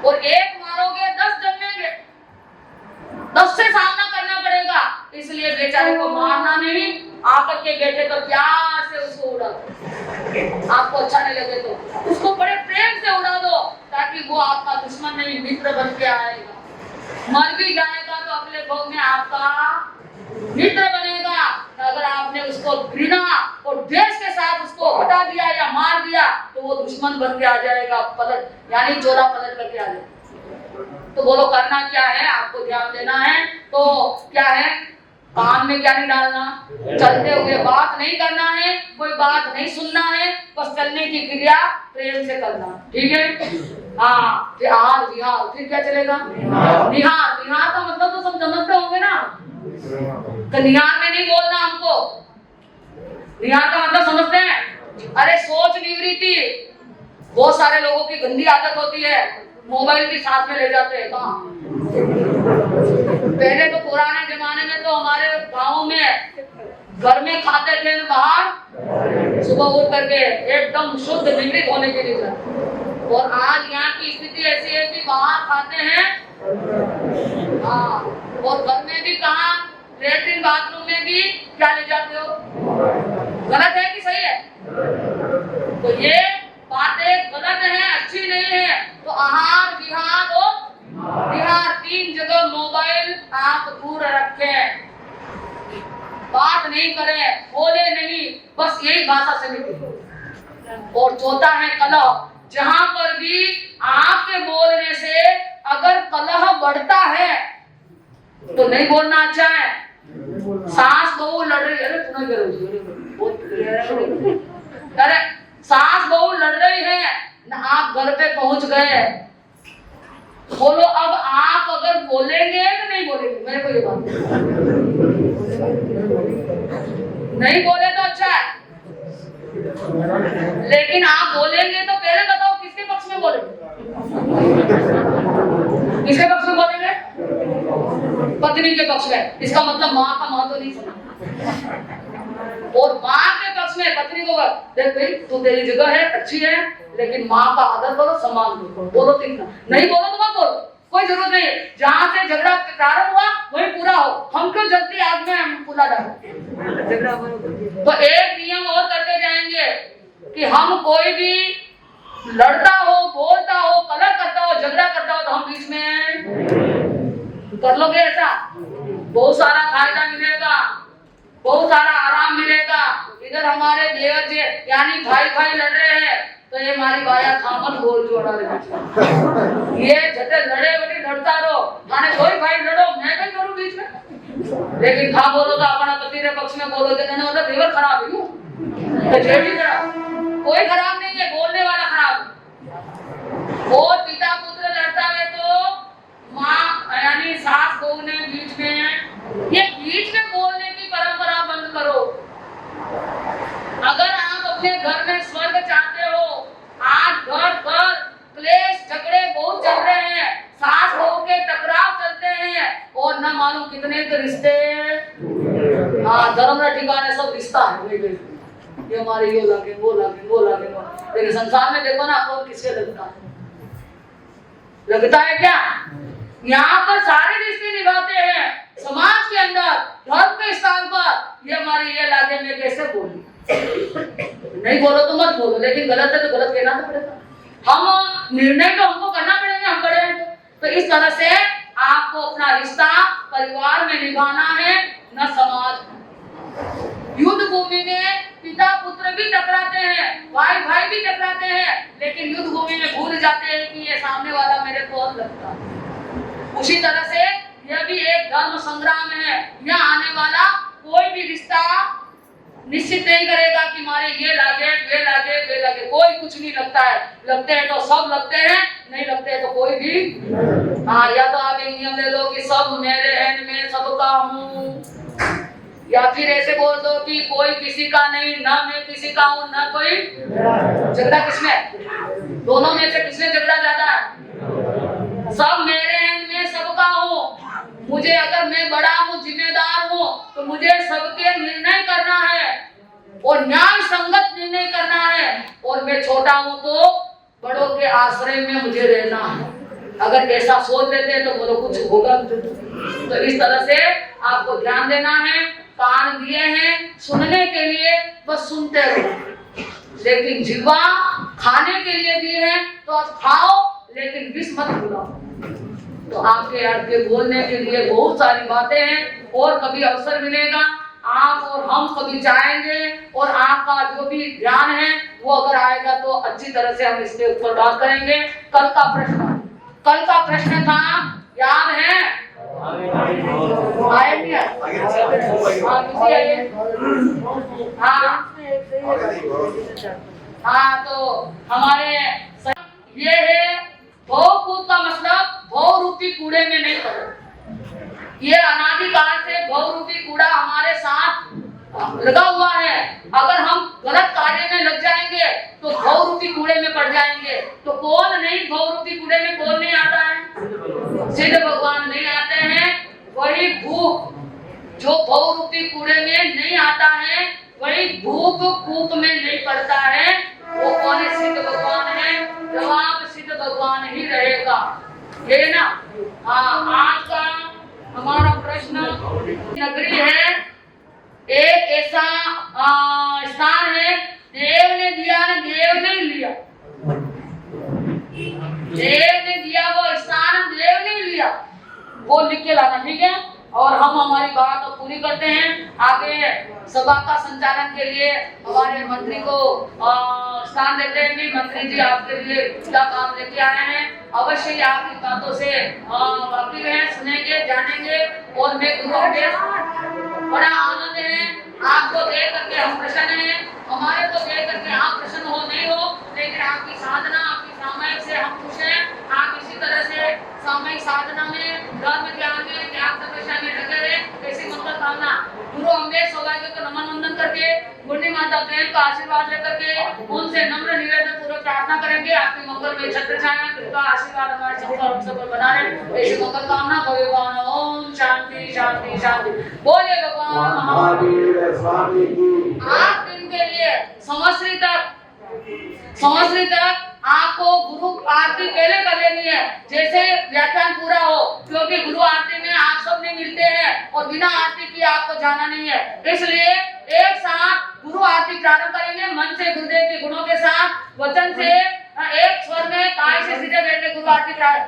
और एक मारोगे 10 जन्मेंगे, 10 से सामना करना पड़ेगा। इसलिए बेचारे को मारना नहीं, आकर के बैठे तो प्यार से उसको उड़ा दो। आपको अच्छा नहीं लगे तो उसको बड़े प्रेम से उड़ा दो, ताकि वो आपका दुश्मन नहीं मित्र बन के आएगा। मर भी जाएगा तो अगले भोग में आपका मित्र बनेगा। अगर आपने उसको घृणा और द्वेष के साथ उसको हटा दिया या मार दिया तो वो दुश्मन बन के आ जाएगा, पलट यानी चोरा पलट करके आ जाएगा। तो बोलो करना क्या है, आपको ध्यान देना है। तो क्या है, कान में क्या नहीं डालना, चलते हुए बात नहीं करना है, कोई बात नहीं सुनना है, बस चलने की क्रिया प्रेम से करना, ठीक है। हाँ, बिहार बिहार, फिर क्या चलेगा? निहार। निहार का मतलब तो सब समझते होंगे ना। तो निहार में नहीं बोलना हमको, निहार का मतलब समझते हैं। अरे सोच निवृत्ति, बहुत सारे लोगों की गंदी आदत होती है, मोबाइल भी साथ में ले जाते हैं। कहाँ? पहले तो पुराने जमाने में तो हमारे गाँव में घर में खाते थे, बाहर सुबह उठ करके एकदम शुद्ध निवृत्त होने के लिए जाते। और आज यहाँ की स्थिति ऐसी है कि बाहर खाते हैं, हाँ, और घर में भी कहाँ, लेट्रिन बाथरूम में भी क्या ले जाते हो। गलत है कि सही है? तो ये बातें गलत है, अच्छी नहीं है। तो आहार विहार और विहार, 3 जगह मोबाइल आप दूर रखें, बात नहीं करें, बोले नहीं, बस यही भाषा से निकले। और चौथा है कलह। जहां पर भी आपके बोलने से अगर कलह बढ़ता है तो नहीं बोलना अच्छा है। सास बहू लड़ रही है, अरे सास बहू लड़ रही है ना, आप घर पे पहुंच गए, बोलो अब आप अगर बोलेंगे तो नहीं बोलेंगे, मेरे को ये बात नहीं बोले तो अच्छा है, लेकिन आप बोलेंगे तो पहले बताओ किसके पक्ष में बोलेंगे। किसके पक्ष में बोलेंगे? पत्नी के पक्ष में। इसका मतलब माँ का महत्व नहीं सुना। और माँ के पक्ष में पत्नी को देख भाई तू तेरी जगह है, अच्छी है, लेकिन माँ का आदर करो, सम्मान करो। बोलो तो इतना, नहीं बोलो तो मत बोलो, कोई जरूरत नहीं। जहाँ से झगड़ा प्रारंभ हुआ वही पूरा हो। हम क्यों जल्दी आग में हम पूरा डालो? तो एक नियम और करते जाएंगे कि हम कोई भी लड़ता हो, बोलता हो, कलह करता हो, झगड़ा करता हो तो हम बीच में कर लोगे ऐसा, बहुत सारा फायदा मिलेगा, बहुत सारा आराम मिलेगा। इधर हमारे देवर जी यानी भाई भाई लड़ रहे हैं तो ये हमारी बाया थामन बोल जोड़ा रहे, ये झटे लड़े बड़ी लड़ता रहो, माने कोई भाई लड़ो मैं भी करूं बीच में। लेकिन खा बोलो तो अपना पति के पक्ष में बोलो तो कहना मतलब देवर खराब है, तो जेठी खराब, कोई खराब नहीं है, बोलने वाला खराब है। और पिता पुत्र लड़ता है तो माँ यानी सास बहू ने बीच में, ये बीच में बोलने की परंपरा बंद करो। अगर आप अपने घर में स्वर्ग चाहते हो, आज घर घर क्लेश झगड़े बहुत चल रहे हैं, सास बहू के टकराव चलते हैं और न मालूम कितने तो रिश्ते, हाँ धर्म न ठिकाने सब रिश्ता है, ये हमारे ये लागे वो लागे वो लागे वो। लेकिन संसार में देखो ना कौन किसके लगता है, लगता है क्या? यहाँ पर सारे रिश्ते निभाते हैं। समाज के अंदर धर्म के स्थान पर ये हमारे ये लागे में कैसे बोली, नहीं बोलो तो मत बोलो, लेकिन गलत है तो गलत कहना तो पड़ेगा। हम निर्णय तो हमको करना पड़ेगा, हम बड़े हैं तो इस तरह से आपको अपना रिश्ता परिवार में निभाना है, न समाज। युद्ध भूमि में पिता पुत्र भी टकराते हैं, भाई भाई भी टकराते हैं, लेकिन युद्ध भूमि में भूल जाते हैं कि ये सामने वाला मेरे को और लगता है। उसी तरह से यह भी एक धर्म संग्राम है। यह आने वाला कोई भी रिश्ता निश्चित नहीं करेगा कि हमारे ये लागे वे लागे वे लागे, कोई कुछ नहीं लगता है। लगते हैं तो सब लगते हैं, नहीं लगते हैं तो कोई भी। हाँ, या तो आप एक नियम ले लो कि सब मेरे हैं, मैं सबका हूँ, या फिर ऐसे बोल दो कि कोई किसी का नहीं, ना मैं किसी का हूँ ना कोई। झगड़ा किसमें? दोनों में से किसने झगड़ा ज्यादा है? सब मेरे हैं, मैं सबका हूँ। मुझे अगर मैं बड़ा हूँ, जिम्मेदार हूँ, तो मुझे सबके निर्णय करना है और न्याय संगत निर्णय करना है। और मैं छोटा हूँ तो बड़ों के आश्रय में मुझे रहना है। अगर ऐसा सोच लेते हैं तो बोलो कुछ होगा। तो इस तरह से आपको ध्यान देना है। कान दिए हैं सुनने के लिए, बस सुनते रहो, लेकिन जिह्वा खाने के लिए दिए हैं तो आप खाओ, लेकिन विष मत भुलाओ। तो आपके आगे बोलने के लिए बहुत सारी बातें हैं, और कभी अवसर मिलेगा आप और हम कभी चाहेंगे, और आपका जो भी ध्यान है वो अगर आएगा तो अच्छी तरह से हम इसके ऊपर बात करेंगे। कल का प्रश्न था, याद है? आए नहीं आए? हाँ, तो हमारे ये है भवकूप का मतलब भव रूपी कूड़े में नहीं पड़ो। ये अनादिकाल से भव रूपी कूड़ा हमारे साथ लगा हुआ है। अगर हम गलत कार्य में लग जाएंगे तो भव रूपी कूड़े में पड़ जाएंगे। तो कौन नहीं भव रूपी कूड़े में कौन नहीं आता है? सिद्ध भगवान नहीं आते हैं। वही भूप जो भव रूपी कूड़े में नहीं आता है, वही भूप कूप में नहीं पड़ता है। वो कौन है? सिद्ध भगवान है। जवाब सिद्ध भगवान ही रहेगा, ये ना। हाँ, आज का हमारा प्रश्न, नगरी है, एक ऐसा स्थान है, देव ने दिया ना, देव ने लिया। देव ने दिया वो स्थान, देव ने लिया, वो लिख के लाना, ठीक है? और हम हमारी बात पूरी करते हैं। आगे सभा का संचालन के लिए हमारे मंत्री को स्थान देते हैं कि मंत्री जी आपके लिए क्या काम लेके आए हैं। अवश्य ही आपकी बातों से वाकिफ हैं, सुनेंगे, जानेंगे। और मैं बड़ा आनंद है आपको देख करके, हम प्रसन्न हैं। हमारे को देख करके आप प्रसन्न हो नहीं हो, लेकिन आपकी साधना, आपकी सामयिक से हम खुश हैं। आप इसी तरह से सामयिक साधना में, धर्म ज्ञान में, त्याग तपस्या में लगे रहे। ऐसी मंगल कामना। गुरु अम्बे सौभाग्य को नमन वंदन करके गुंडी माता प्रेम का आशीर्वाद लेकर के उनसे नम्र निवेदन पूर्वक प्रार्थना करेंगे आपके मंगल में छत्र छाया कृपा आशीर्वाद हमारे सब पर बना रहे। ऐसी मंगल कामना भगवान। ओम शांति शांति शांति। बोले भगवान महावीर स्वामी की। 8 दिन के लिए संवत्सरी तक आपको गुरु आरती पहले कर लेनी है जैसे व्याख्यान पूरा हो, क्योंकि गुरु आरती में आप सब नहीं मिलते हैं और बिना आरती की आपको जाना नहीं है। इसलिए एक साथ गुरु आरती प्रारंभ करेंगे मन से गुरुदेव के गुणों के साथ वचन से एक स्वर में काय से सीधे बैठ के गुरु आरती प्रारंभ।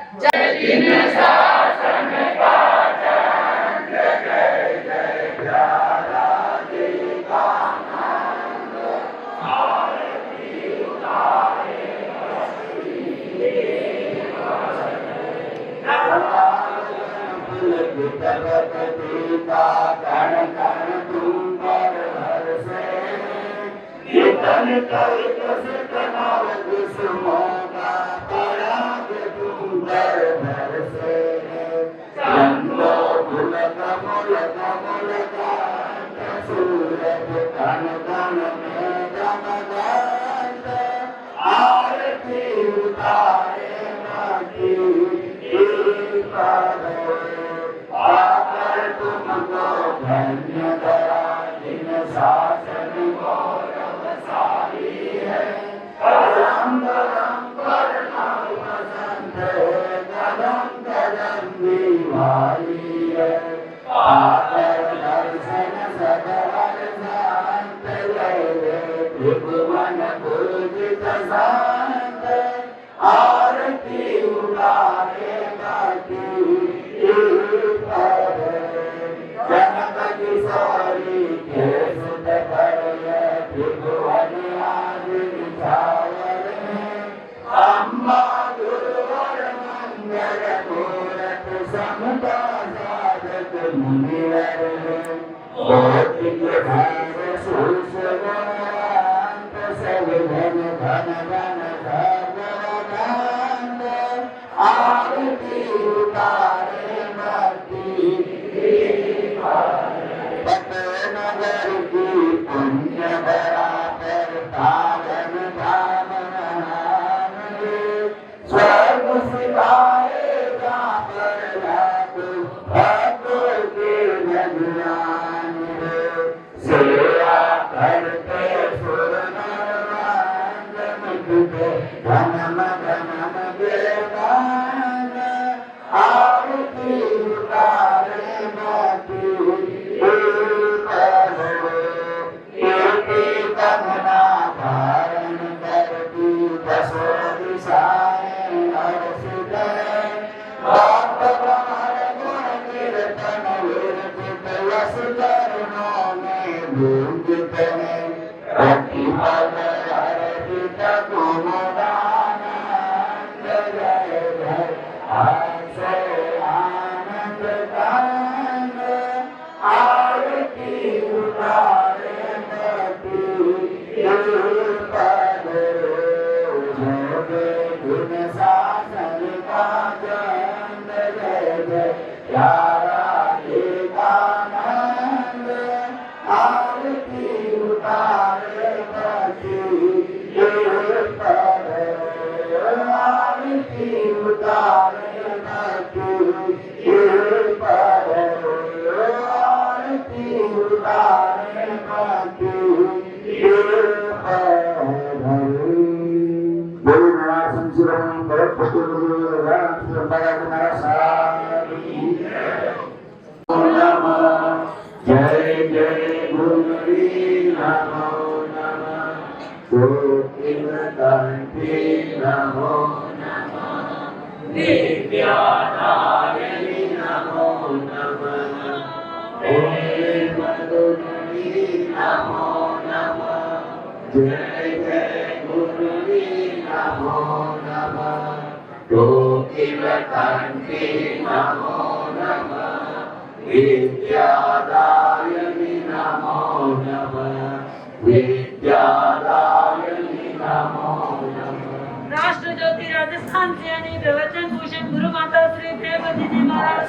राष्ट्र ज्योति राजस्थान से प्रवचन भूषण गुरु माता श्री प्रेमवती जी महाराज।